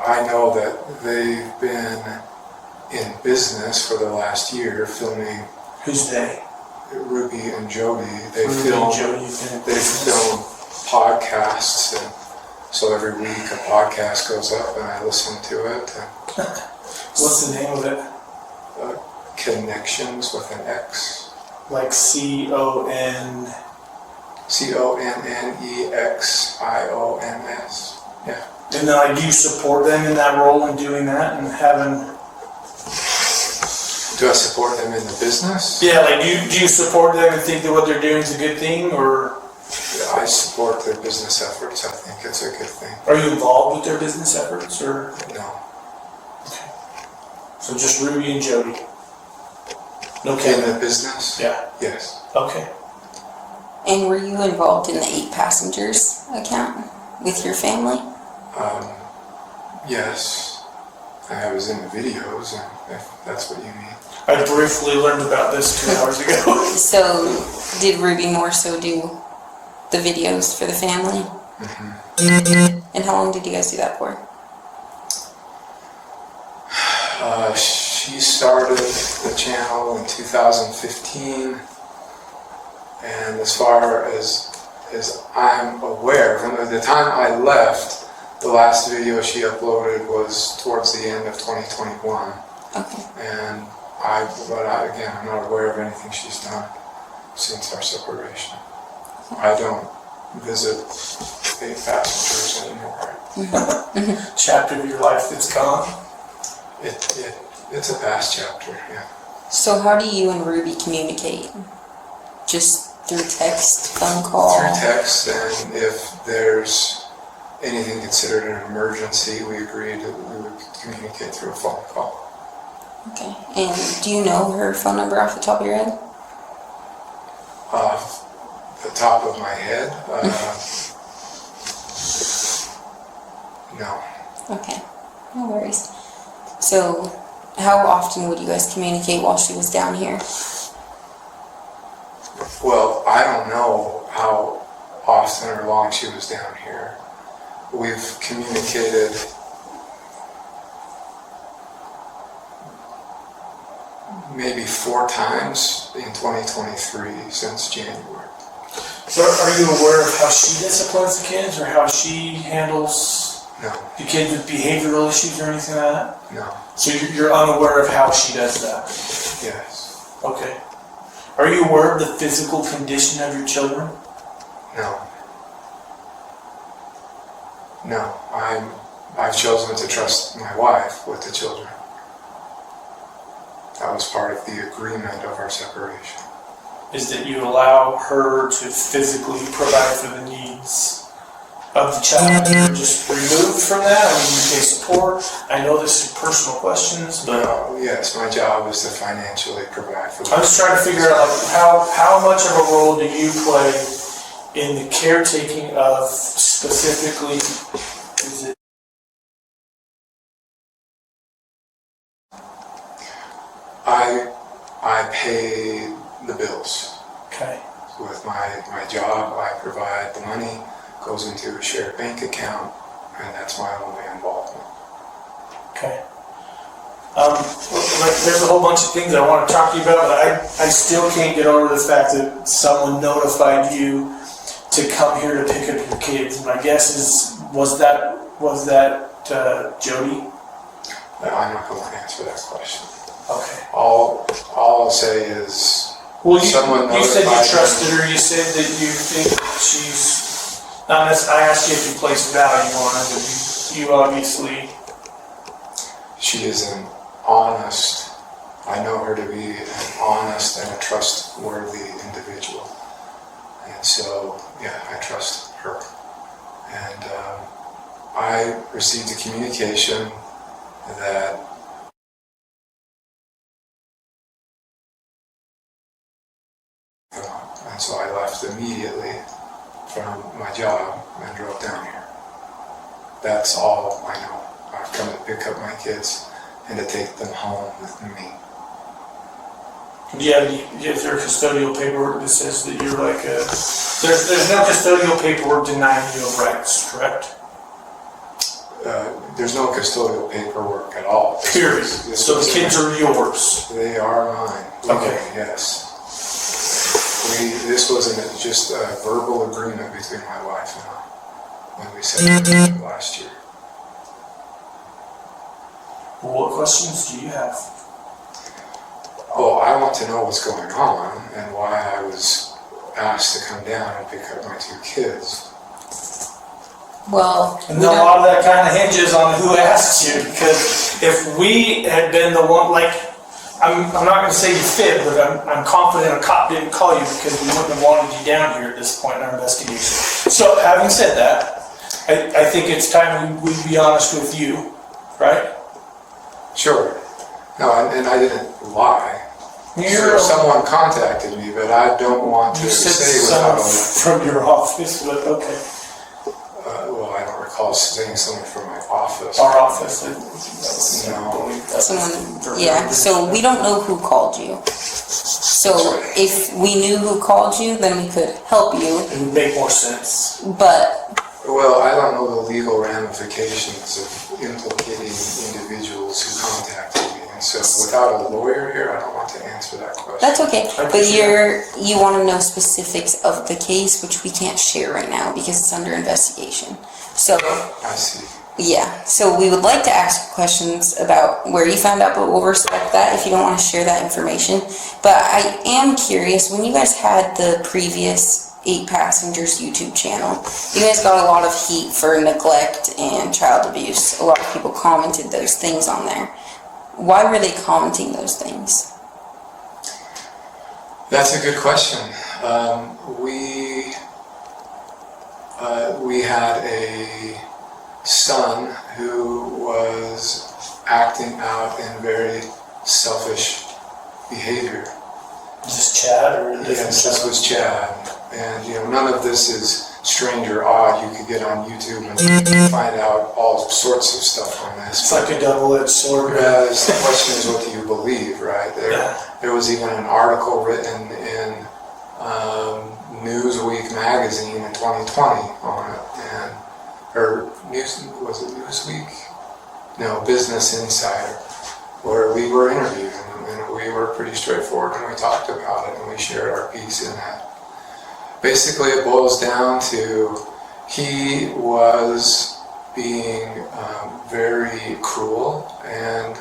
I know that they've been in business for the last year filming. Who's they? Ruby and Jodi. They film podcasts, and so every week a podcast goes up and I listen to it. What's the name of it? Connections with an X. Like CONNEXIONS. Yeah. And then, do you support them in that role and doing that and having? Do I support them in the business? Yeah, do you support them and think that what they're doing is a good thing, or? I support their business efforts. I think it's a good thing. Are you involved with their business efforts, or? No. Okay. So just Ruby and Jodi. No In Kevin. the business? Yeah. Yes. Okay. And were you involved in the 8 passengers account with your family? Yes. I was in the videos, if that's what you mean. I briefly learned about this 2 hours ago. So, did Ruby more so do the videos for the family? Mm-hmm. And how long did you guys do that for? She started the channel in 2015, and as far as I'm aware, from the time I left, the last video she uploaded was towards the end of 2021. Okay. And I'm not aware of anything she's done since our separation. I don't visit 8 passengers anymore. Mm-hmm. Chapter of your life that's gone? It's a past chapter, yeah. So how do you and Ruby communicate? Just through text, phone call? Through text, and if there's anything considered an emergency, we agreed that we would communicate through a phone call. Okay. And do you know her phone number off the top of your head? Off the top of my head? No. Okay. No worries. So, how often would you guys communicate while she was down here? Well, I don't know how often or long she was down here. We've communicated maybe 4 times in 2023 since January. So are you aware of how she disciplines the kids or how she handles No. the kids with behavioral issues or anything like that? No. So you're unaware of how she does that? Yes. Okay. Are you aware of the physical condition of your children? No. No. I've chosen to trust my wife with the children. That was part of the agreement of our separation. Is that you allow her to physically provide for the needs of the child, you're just removed from that? I mean, you pay support. I know this is personal questions, but No, yes, my job is to financially provide for I'm just trying to figure out like how much of a role do you play in the caretaking of specifically, is it? I pay the bills. Okay. With my job, I provide the money, goes into a shared bank account, and that's my only involvement. Okay. Like, there's a whole bunch of things I want to talk to you about, but I still can't get over the fact that someone notified you to come here to pick up your kids. My guess is, was that Jodi? I'm not going to answer that question. Okay. All I'll say is, well, someone you said you notified trusted her. You said that you think she's not necessarily. I asked you if you place value on her, but you obviously. she is an honest. I know her to be an honest and a trustworthy individual, and so yeah, I trust her. And I received a communication that. And so I left immediately from my job and drove down here. That's all I know. I've come to pick up my kids and to take them home with me. Do you have any, is there custodial paperwork that says that you're like a, there's no custodial paperwork denying you of rights, correct? There's no custodial paperwork at all. Period. So the kids are yours? They are mine. Okay. Yes. This wasn't just a verbal agreement between my wife and I when we separated last year. What questions do you have? Oh, I want to know what's going on and why I was asked to come down and pick up my two kids. Well, and a lot of that kind of hinges on who asked you, because if we had been the one, like, I'm not going to say you fit, but I'm confident a cop didn't call you because we wouldn't have wanted you down here at this point in our investigation. So, having said that, I think it's time we be honest with you, right? Sure. No, and I didn't lie. Sure, someone contacted me, but I don't want to say someone from your office, but okay. Well, I don't recall saying someone from my office. Our office. No. Someone, yeah, so we don't know who called you. So if we knew who called you, then we could help you. It would make more sense. But... Well, I don't know the legal ramifications of implicating individuals who contacted me. And so without a lawyer here, I don't want to answer that question. That's okay, but you want to know specifics of the case, which we can't share right now because it's under investigation. So, I see. Yeah, so we would like to ask questions about where you found out, but we'll respect that if you don't want to share that information. But I am curious, when you guys had the previous 8 Passengers YouTube channel, you guys got a lot of heat for neglect and child abuse. A lot of people commented those things on there. Why were they commenting those things? That's a good question. We had a son who was acting out in very selfish behavior. Is this Chad or yes, this was Chad. And none of this is strange or odd. You could get on YouTube and find out all sorts of stuff on this. It's like a double-edged sword. Whereas the question is, what do you believe, right? There was even an article written in Newsweek magazine in 2020 on it, was it Newsweek? No, Business Insider, where we were interviewed, and we were pretty straightforward when we talked about it, and we shared our piece in that. Basically, it boils down to he was being very cruel and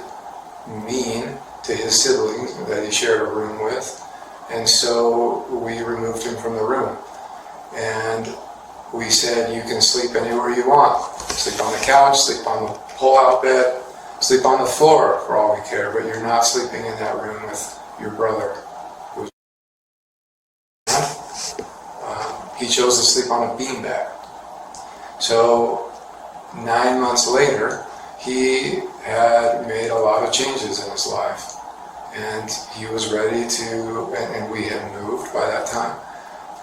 mean to his siblings that he shared a room with, and so we removed him from the room. And we said, you can sleep anywhere you want. Sleep on the couch, sleep on the pull-out bed, sleep on the floor for all we care, but you're not sleeping in that room with your brother. He chose to sleep on a beanbag. So 9 months later, he had made a lot of changes in his life. And he was ready to, and we had moved by that time.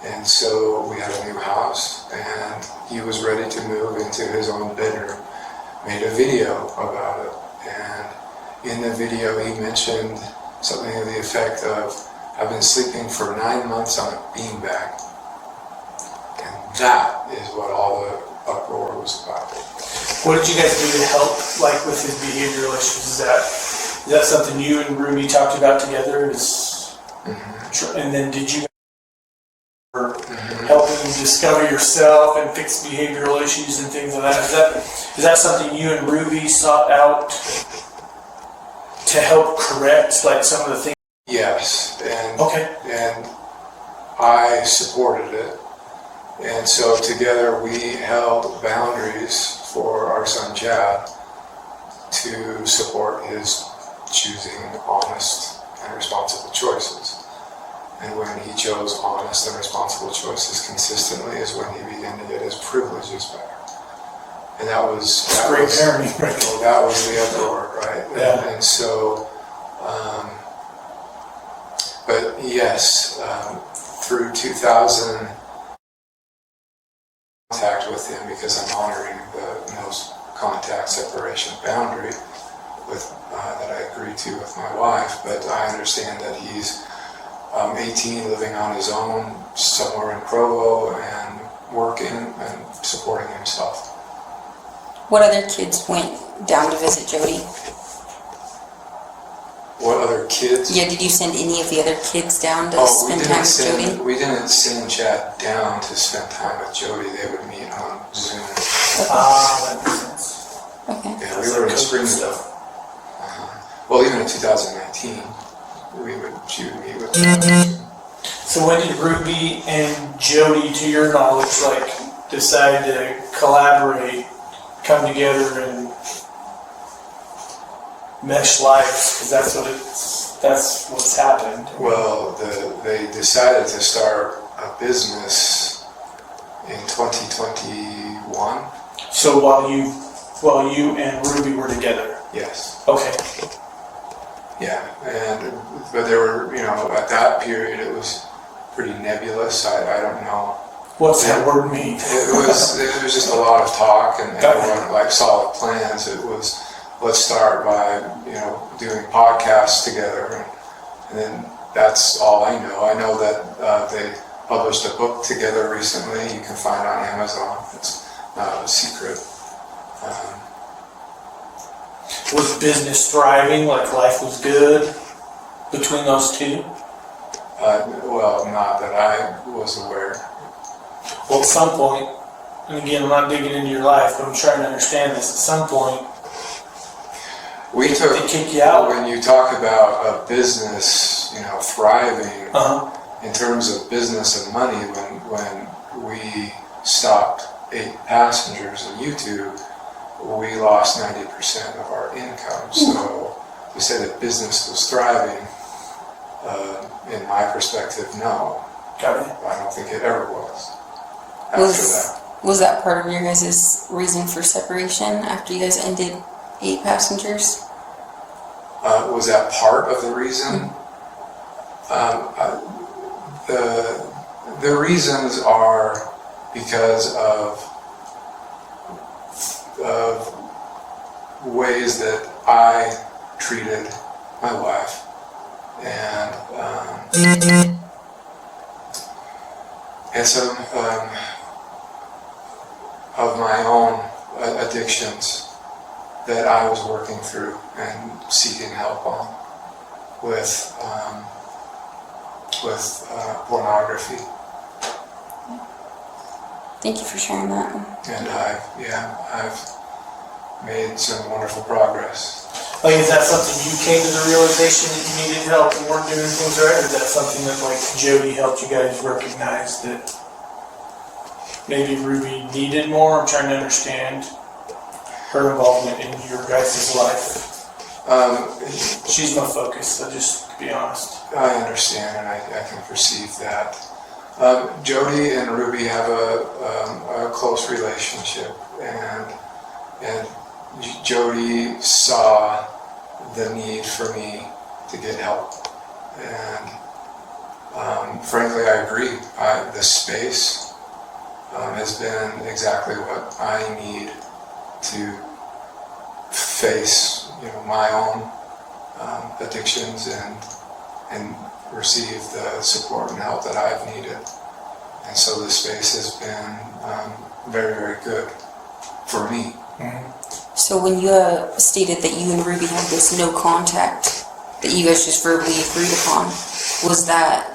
And so we had a new house, and he was ready to move into his own bedroom. Made a video about it. And in the video, he mentioned something to the effect of, I've been sleeping for 9 months on a beanbag. And that is what all the uproar was about. What did you guys do to help, like, with his behavioral issues? Is that something you and Ruby talked about together? And then did you help him discover yourself and fix behavioral issues and things like that? Is that something you and Ruby sought out to help correct, like, some of the things? Yes, and I supported it. And so together we held boundaries for our son Chad to support his choosing honest and responsible choices. And when he chose honest and responsible choices consistently is when he began to get his privileges back. And that was parenting, right? Well, that was the uproar, right? Yeah. And so, but yes, through 2000, contact with him because I'm honoring the no contact separation boundary with that I agreed to with my wife. But I understand that he's 18, living on his own somewhere in Provo and working and supporting himself. What other kids went down to visit Jodi? What other kids? Yeah, did you send any of the other kids down to spend time with Jodi? We didn't send Chad down to spend time with Jodi. They would meet on Zoom. That makes sense. Okay. Yeah, we were in Springfield. Well, even in 2019, she would meet with them. So when did Ruby and Jodi, to your knowledge, like, decide to collaborate, come together and mesh lives? Because that's what's happened. Well, they decided to start a business in 2021. So while you and Ruby were together? Yes. Okay. Yeah, but there were, at that period it was pretty nebulous. I don't know. What's that word mean? It was just a lot of talk, and there weren't like solid plans. It was, let's start by doing podcasts together, and then that's all I know. I know that they published a book together recently. You can find on Amazon. It's not a secret. Was business thriving? Like, life was good between those two? Well, not that I was aware. Well, at some point, and again, I'm not digging into your life, but I'm trying to understand this. At some point, they kick you out. When you talk about a business, thriving in terms of business and money, when we stopped 8 passengers in YouTube, we lost 90% of our income. So to say that business was thriving, in my perspective, no. Got it. I don't think it ever was. Was that part of your guys' reason for separation after you guys ended 8 passengers? Was that part of the reason? The reasons are because of ways that I treated my wife and some of my own addictions that I was working through and seeking help on with pornography. Thank you for sharing that. And I've made some wonderful progress. Like, is that something you came to the realization that you needed help and weren't doing things right? Or is that something that, like, Jodi helped you guys recognize that maybe Ruby needed more? I'm trying to understand her involvement in your guys' life. She's my focus, so just to be honest. I understand, and I can perceive that. Jodi and Ruby have a close relationship, and Jodi saw the need for me to get help, and frankly, I agree. The space has been exactly what I need to face, my own addictions and receive the support and help that I've needed. And so this space has been very, very good for me. So when you stated that you and Ruby had this no contact that you guys just verbally agreed upon, was that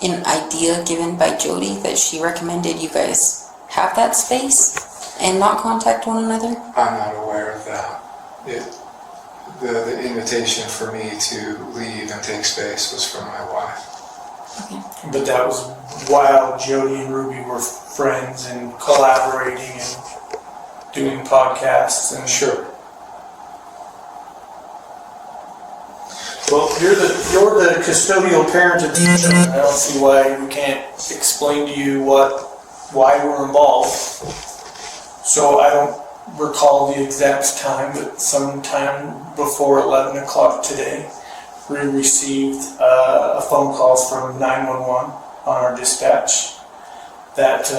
an idea given by Jodi that she recommended you guys have that space and not contact one another? I'm not aware of that. The invitation for me to leave and take space was from my wife. Okay. But that was while Jodi and Ruby were friends and collaborating and doing podcasts and Sure. Well, you're the custodial parent of these children. I don't see why we can't explain to you why we're involved. So I don't recall the exact time, but sometime before 11 o'clock today, we received a phone call from 911 on our dispatch that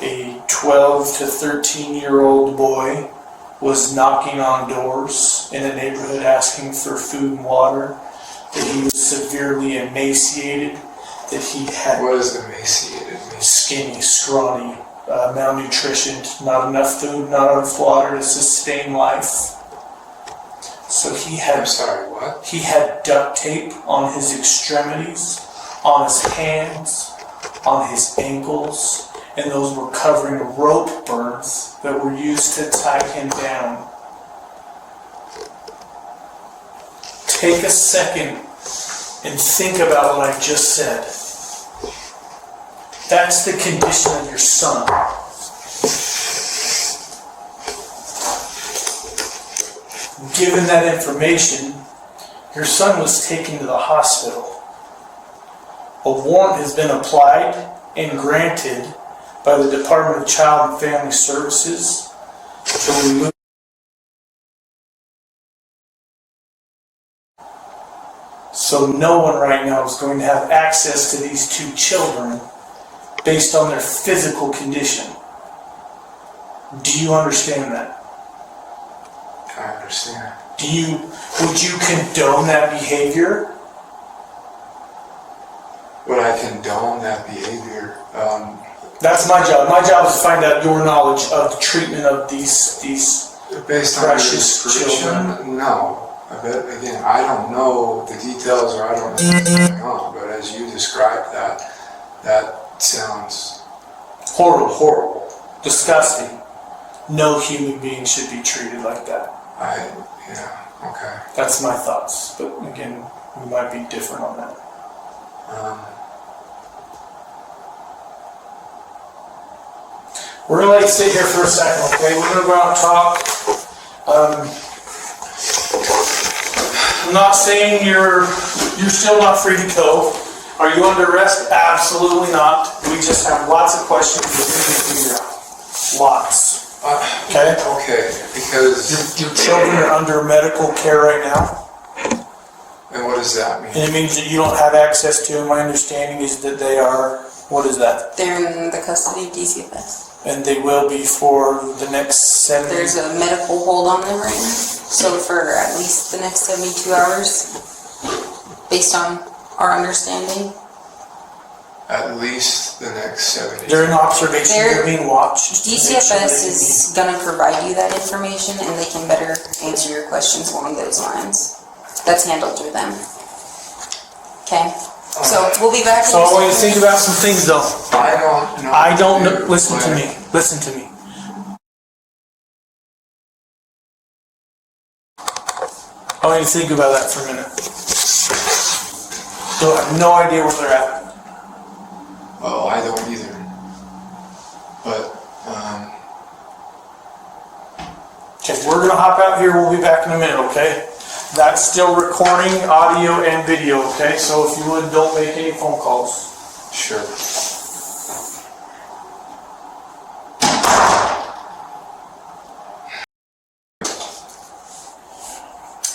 a 12 to 13-year-old boy was knocking on doors in a neighborhood asking for food and water, that he was severely emaciated, that he had... What is emaciated? Skinny, scrawny, malnutritioned, not enough food, not enough water to sustain life. So he had... I'm sorry, what? He had duct tape on his extremities, on his hands, on his ankles, and those were covering rope burns that were used to tie him down. Take a second and think about what I just said. That's the condition of your son. Given that information, your son was taken to the hospital. A warrant has been applied and granted by the Department of Child and Family Services to remove. So no one right now is going to have access to these two children based on their physical condition. Do you understand that? I understand. Would you condone that behavior? Would I condone that behavior? That's my job. My job is to find out your knowledge of the treatment of these based on your precious description, children. No. But again, I don't know the details, or I don't know what's going on. But as you described that sounds horrible, disgusting. No human being should be treated like that. Okay. That's my thoughts. But again, we might be different on that. We're gonna let you sit here for a second, okay? We're gonna go out and talk. I'm not saying you're still not free to go. Are you under arrest? Absolutely not. We just have lots of questions that we need to figure out. Lots. Okay? Okay, because... Your children are under medical care right now. And what does that mean? And it means that you don't have access to them. My understanding is that they are... What is that? They're in the custody of DCFS. And they will be for the next 70... There's a medical hold on them right now. So for at least the next 72 hours, based on our understanding. At least the next 70. They're in observation. They're being watched. DCFS is going to provide you that information, and they can better answer your questions along those lines. That's handled through them. Okay? So we'll be back. So I want you to think about some things, though. I don't know. Listen to me. Listen to me. I want you to think about that for a minute. So I have no idea where they're at. Oh, I don't either. But, Okay, we're gonna hop out here. We'll be back in a minute, okay? That's still recording audio and video, okay? So if you would, don't make any phone calls. Sure.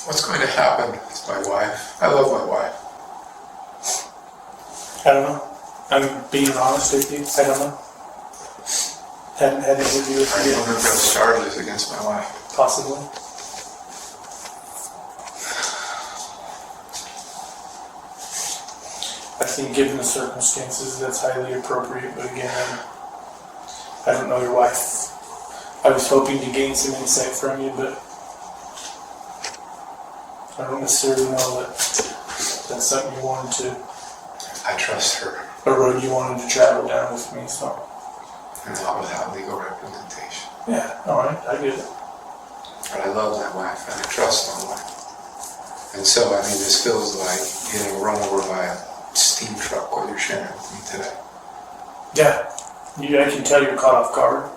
What's going to happen to my wife? I love my wife. I don't know. I'm being honest with you. I don't know. Haven't had anything to do with I you. don't have those charges against my wife. Possibly. I think given the circumstances, that's highly appropriate, but again, I don't know your wife. I was hoping to gain some insight from you, but I don't necessarily know that that's something you wanted to, I trust her. a road you wanted to travel down with me, so. And not without legal representation. Yeah, alright, I get it. But I love my wife and I trust my wife. And so, I mean, this feels like getting run over by a steam truck, what you're sharing with me today. Yeah, I can tell you're caught off guard.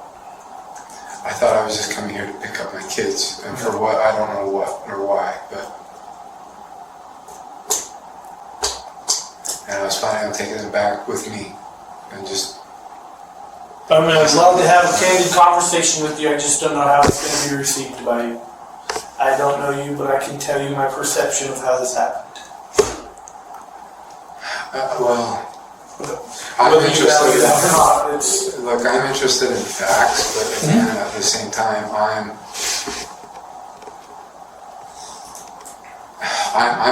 I thought I was just coming here to pick up my kids, and for what, I don't know what or why, but... And I was planning on taking them back with me, and just... I mean, I'd love to have a candid conversation with you, I just don't know how it's going to be received by you. I don't know you, but I can tell you my perception of how this happened. Well, I'm Whether you interested value in... that or not, Look, I'm interested in facts, but again, at the same time, I'm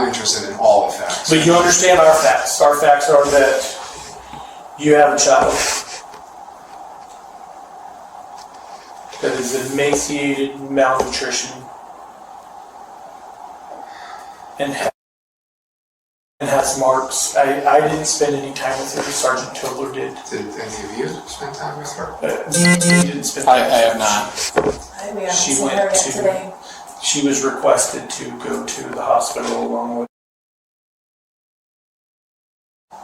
interested in all the facts. But you understand our facts. Our facts are that you have a child that is emaciated, malnutrition, and has marks. I didn't spend any time with her. Sergeant Tobler did. Did any of you spend time with her? He didn't spend I time have not. She went to. She was requested to go to the hospital along with,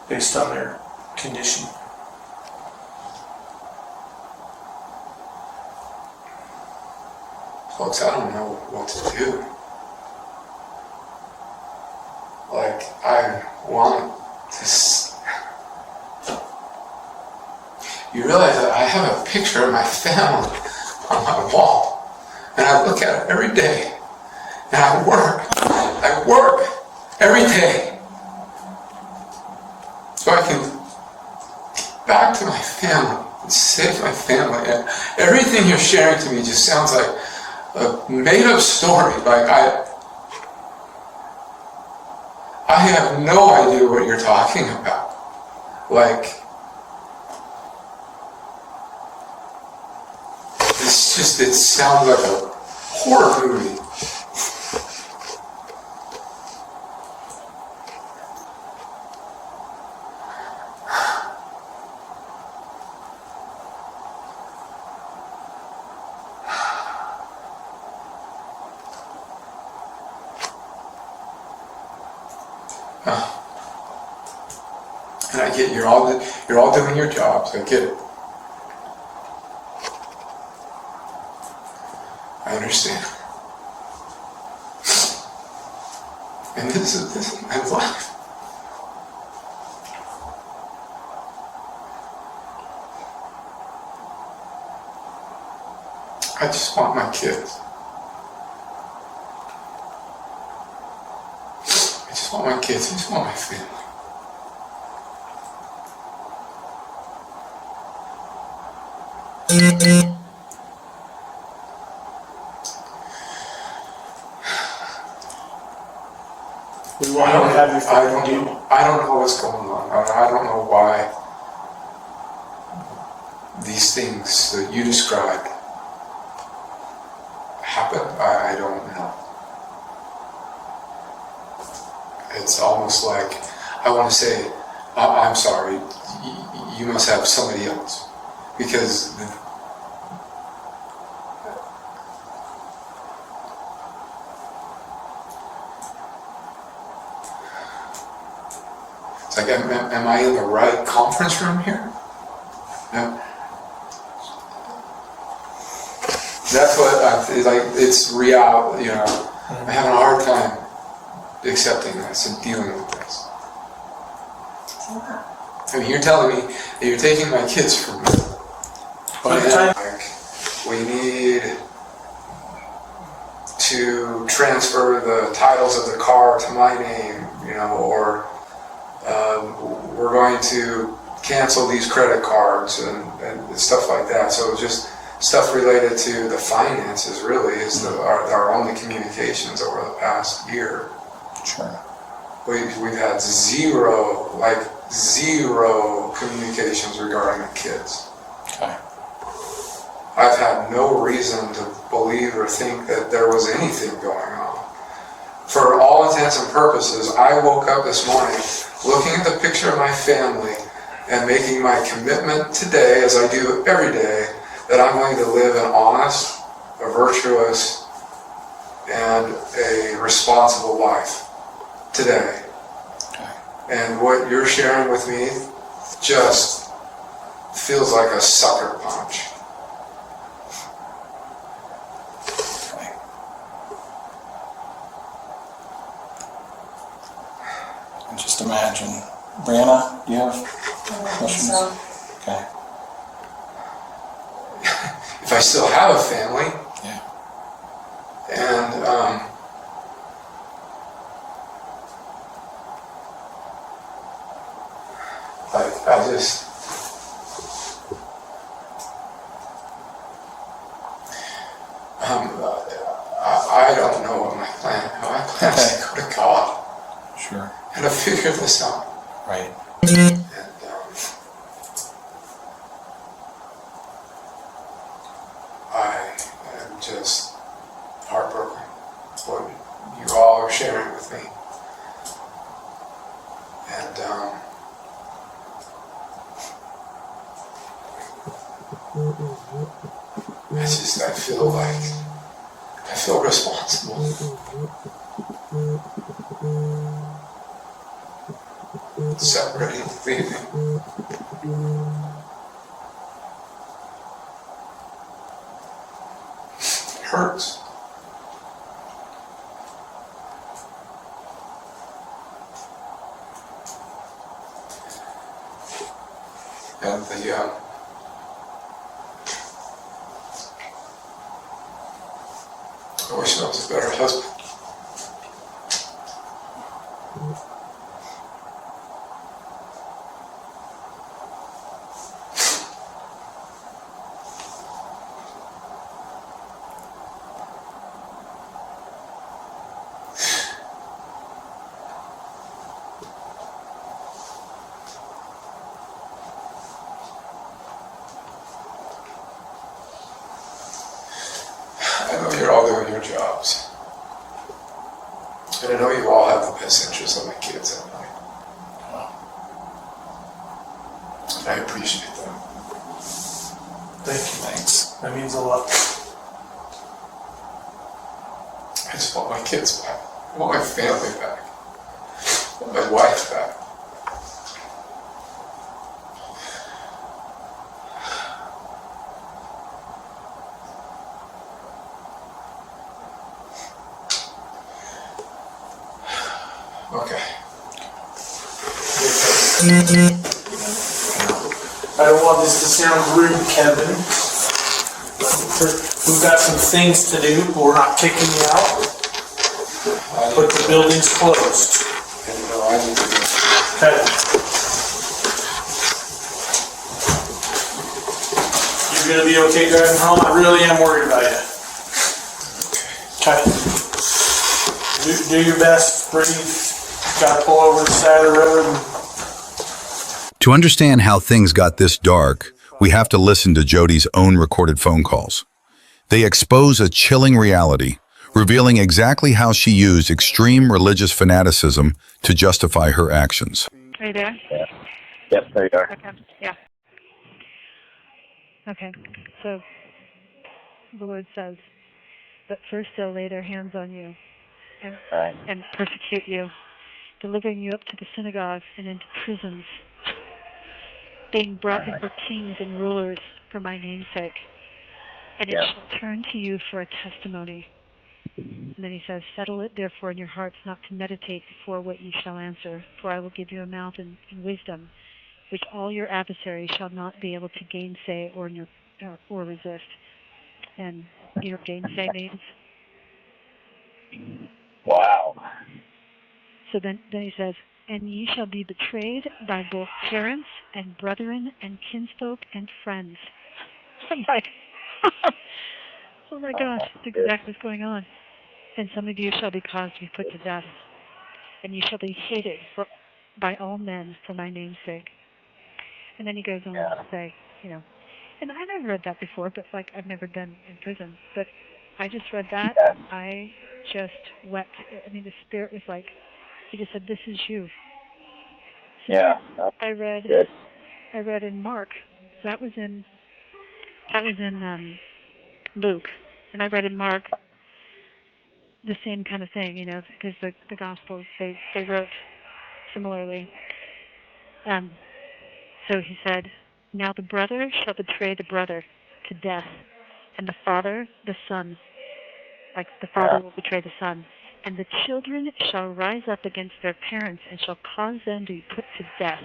based on their condition. Folks, I don't know what to do. Like, I want to... You realize that I have a picture of my family on my wall. And I look at it every day. And I work every day. So I can get back to my family and save my family. And everything you're sharing to me just sounds like a made-up story. Like, I have no idea what you're talking about. Like, it's just, it sounds like a horror movie. And I get you're all doing your jobs. I get it. I understand. And this is my life. I just want my kids. I just want my kids. I just want my family. We want to have your family. I don't know what's going on. I don't know why these things that you described happen. I don't know. It's almost like I want to say, I'm sorry, you must have somebody else. Because it's like, am I in the right conference room here? No. That's what it's like. It's real, you know. I'm having a hard time accepting this and dealing with this. I mean, you're telling me that you're taking my kids from me. And we need to transfer the titles of the car to my name, or we're going to cancel these credit cards and stuff like that. So just stuff related to the finances really is our only communications over the past year. Sure. We've had zero communications regarding the kids. Okay. I've had no reason to believe or think that there was anything going on. For all intents and purposes, I woke up this morning looking at the picture of my family and making my commitment today, as I do every day, that I'm going to live an honest, a virtuous, and a responsible life today. Okay. And what you're sharing with me just feels like a sucker punch. Okay. And just imagine. Brianna, do you have questions? Okay. If I still have a family, Yeah. and I just I don't know what my plan. My plan is to go to God Sure. and to figure this out. Right. And I am just heartbroken what you all are sharing with me. And I feel responsible. Separating, leaving. It hurts. And I wish I was a better husband. I know you're all doing your jobs. And I know you all have the best interests of my kids at mind. And I appreciate that. Thank you. Thanks. That means a lot. I just want my kids back. I want my family back. I want my wife back. Okay. I don't want this to sound rude, Kevin. We've got some things to do. We're not kicking you out. But the building's closed. Okay. You're gonna be okay driving home? I really am worried about you. Okay. Do your best. Breathe. Gotta pull over the side of the road. To understand how things got this dark, we have to listen to Jodi's own recorded phone calls. They expose a chilling reality, revealing exactly how she used extreme religious fanaticism to justify her actions. Are you there? Yeah. Yep, there you are. Okay. Yeah. Okay. So the Lord says that first they'll lay their hands on you and persecute you, delivering you up to the synagogues and into prisons, being brought before kings and rulers for my name's sake. And it shall turn to you for a testimony. And then he says, settle it therefore in your hearts not to meditate before what ye shall answer, for I will give you a mouth and wisdom, which all your adversaries shall not be able to gainsay or resist. And you know what gainsay means? Wow. So then he says, and ye shall be betrayed by both parents and brethren and kinsfolk and friends. I'm like, oh my gosh, that's exactly what's going on. And some of you shall be caused to be put to death, and you shall be hated by all men for my name's sake. And then he goes on to say, you know, and I never read that before, but like I've never been in prison, but I just read that. I just wept. I mean, the Spirit was like, he just said, "This is you." Yeah. I read in Mark. That was in Luke, and I read in Mark the same kind of thing, you know, because the Gospels they wrote similarly. So he said, "Now the brother shall betray the brother to death, and the father the son, like the father will betray the son, and the children shall rise up against their parents and shall cause them to be put to death."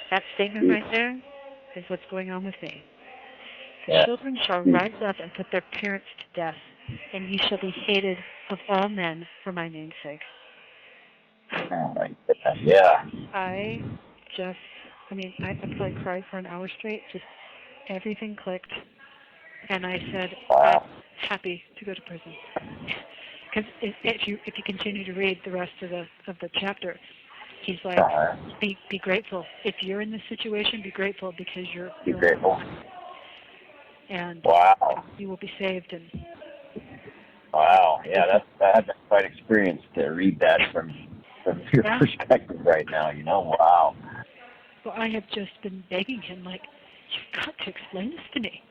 That statement right there is what's going on with me. The children shall rise up and put their parents to death, and ye shall be hated of all men for my name's sake. Oh my goodness, yeah. I probably cried for an hour straight. Just everything clicked, and I said, I'm happy to go to prison. Because if you continue to read the rest of the chapter, he's like, be grateful. If you're in this situation, be grateful because you're grateful. And you will be saved. And wow, yeah, that's quite experience to read that from your perspective right now. You know, wow. Well, I have just been begging him, like, you've got to explain this to me.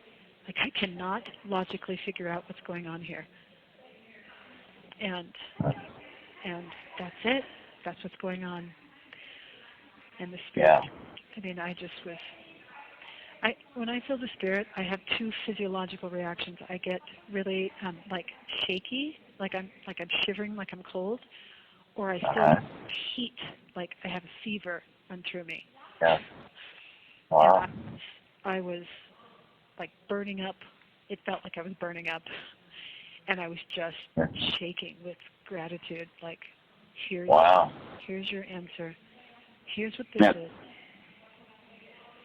Like, I cannot logically figure out what's going on here. And that's it. That's what's going on. And the Spirit. I mean, when I feel the Spirit, I have two physiological reactions. I get really like shaky, like I'm shivering, like I'm cold, or I feel heat, like I have a fever run through me. Yeah. Wow. And I was like burning up. It felt like I was burning up, and I was just shaking with gratitude. Like, here's your answer. Here's what this is.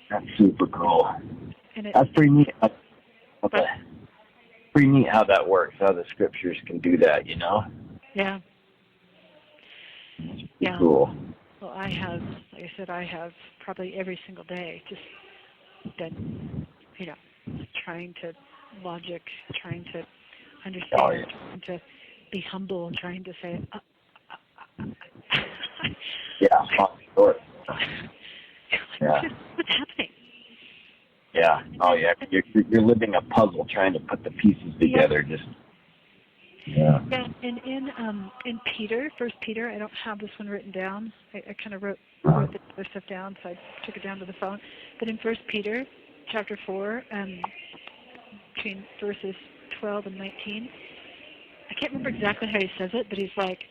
That's super cool. And that's pretty neat. Pretty neat how that works, how the scriptures can do that, you know? Yeah. Yeah. Cool. Well, like I said, I have probably every single day just been, you know, trying to logic, trying to understand, trying to be humble, trying to say, yeah, sure. Yeah. What's happening? Yeah. Oh, yeah. You're living a puzzle, trying to put the pieces together. Just. Yeah. Yeah. And in Peter, First Peter, I don't have this one written down. I kind of wrote the other stuff down, so I took it down to the phone. But in First Peter, chapter 4, between verses 12 and 19, I can't remember exactly how he says it, but he's like,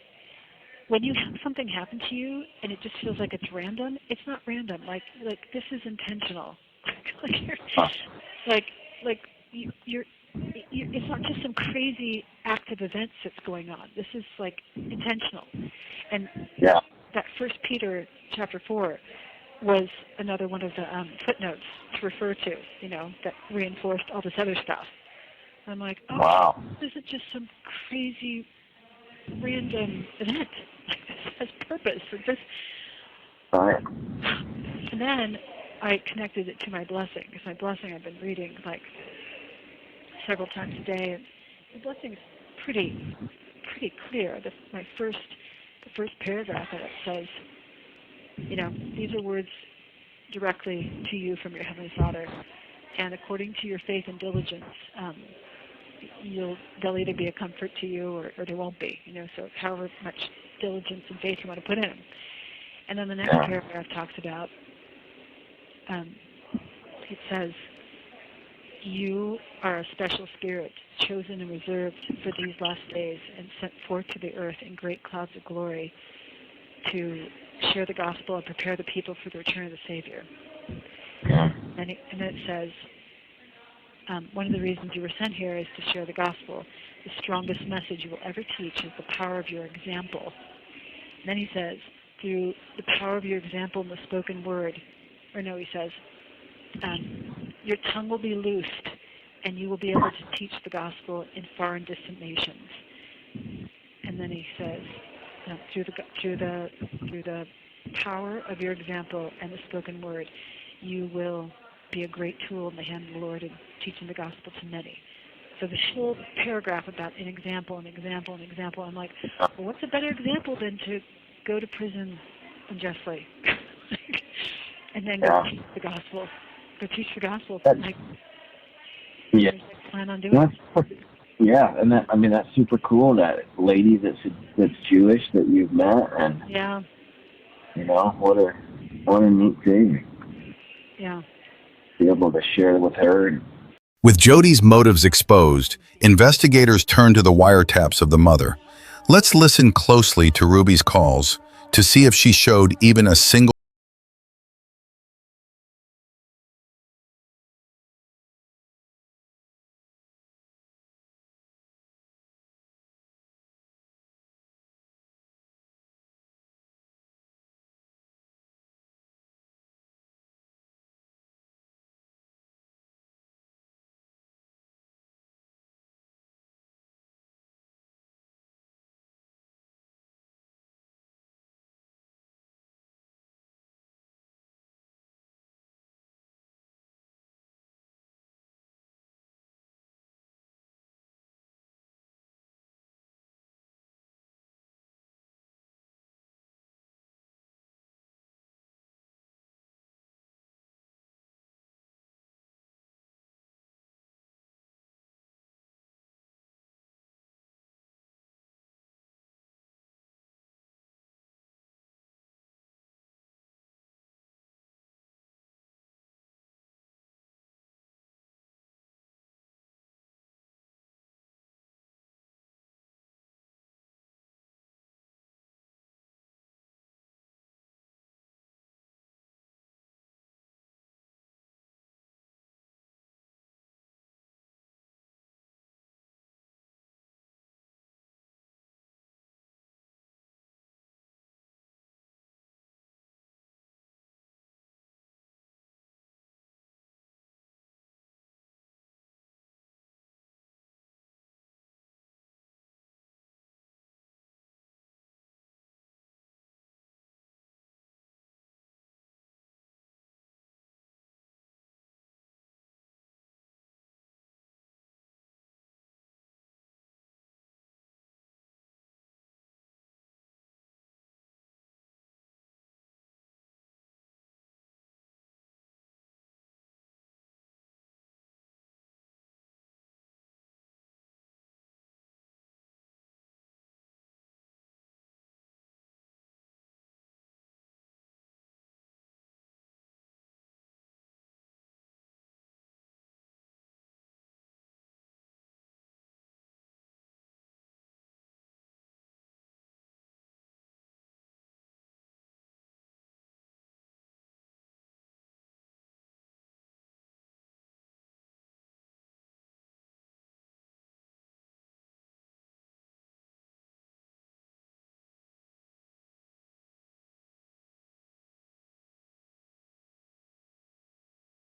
when you have something happen to you and it just feels like it's random, it's not random. Like this is intentional. You're it's not just some crazy active events that's going on. This is like intentional. And that First Peter chapter 4 was another one of the footnotes to refer to, you know, that reinforced all this other stuff. I'm like, this isn't just some crazy random event. This has purpose. And then I connected it to my blessing, because my blessing I've been reading like several times a day, and the blessing is pretty clear. The first paragraph of it says, you know, these are words directly to you from your Heavenly Father, and according to your faith and diligence, they'll either be a comfort to you or they won't be, you know, so however much diligence and faith you want to put in them. And then the next paragraph talks about, it says, You are a special spirit, chosen and reserved for these last days and sent forth to the earth in great clouds of glory to share the gospel and prepare the people for the return of the Savior. And it says, one of the reasons you were sent here is to share the gospel. The strongest message you will ever teach is the power of your example. And then he says, through the power of your example in the spoken word, he says, your tongue will be loosed, and you will be able to teach the gospel in far and distant nations. And then he says, through the power of your example and the spoken word, you will be a great tool in the hand of the Lord in teaching the gospel to many. So this whole paragraph about an example, I'm like, well, what's a better example than to go to prison unjustly and then go teach the gospel? Go teach the gospel. Yeah. Plan on doing it. Yeah, and that's super cool. That lady that's Jewish that you've met, and what a neat thing. Yeah. Be able to share with her. With Jodi's motives exposed, investigators turn to the wiretaps of the mother. Let's listen closely to Ruby's calls to see if she showed even a single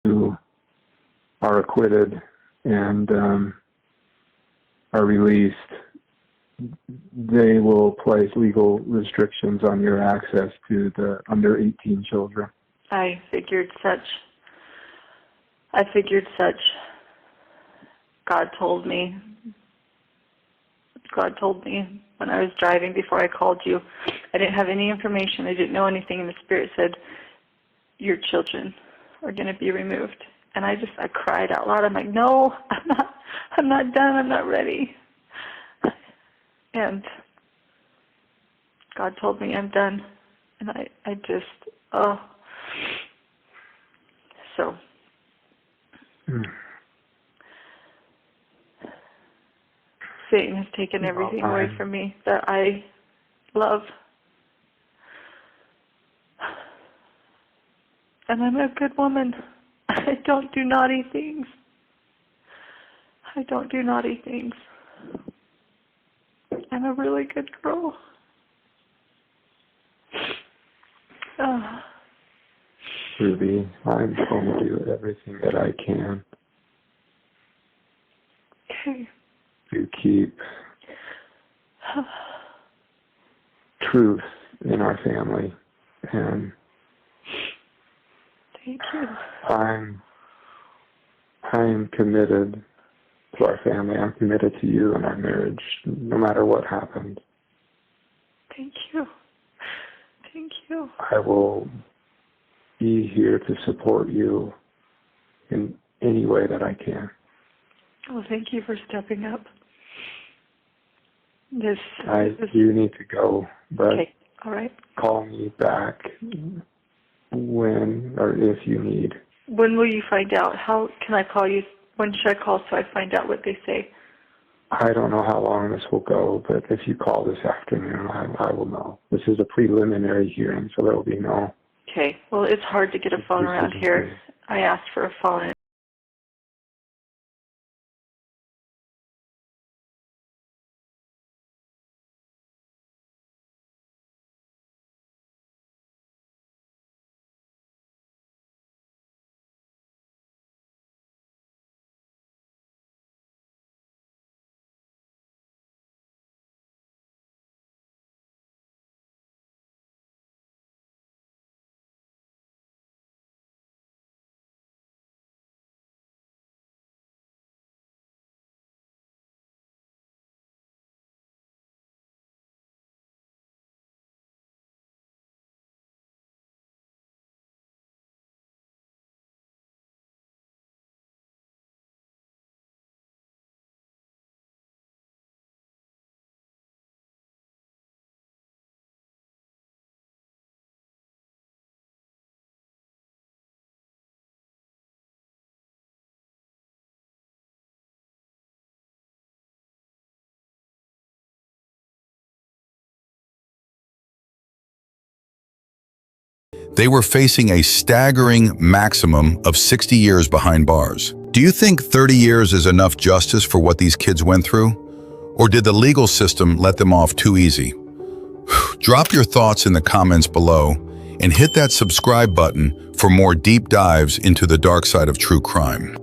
who are acquitted and are released, they will place legal restrictions on your access to the under 18 children. I figured such. God told me when I was driving before I called you. I didn't have any information. I didn't know anything, and the Spirit said, your children are going to be removed. And I cried out loud. I'm like, no, I'm not done. I'm not ready. And God told me I'm done. And I just, so. Satan has taken everything away from me that I love. And I'm a good woman. I don't do naughty things. I don't do naughty things. I'm a really good girl. Ruby, I'm going to do everything that I can to keep truth in our family. And thank you. I'm committed to our family. I'm committed to you and our marriage, no matter what happens. Thank you. Thank you. I will be here to support you in any way that I can. Well, thank you for stepping up. I do need to go, but okay. All right. Call me back when or if you need. When will you find out? How can I call you? When should I call so I find out what they say? I don't know how long this will go, but if you call this afternoon, I will know. This is a preliminary hearing, so there will be no... Okay. Well, it's hard to get a phone around here. I asked for a phone. They were facing a staggering maximum of 60 years behind bars. Do you think 30 years is enough justice for what these kids went through? Or did the legal system let them off too easy? Drop your thoughts in the comments below and hit that subscribe button for more deep dives into the dark side of true crime.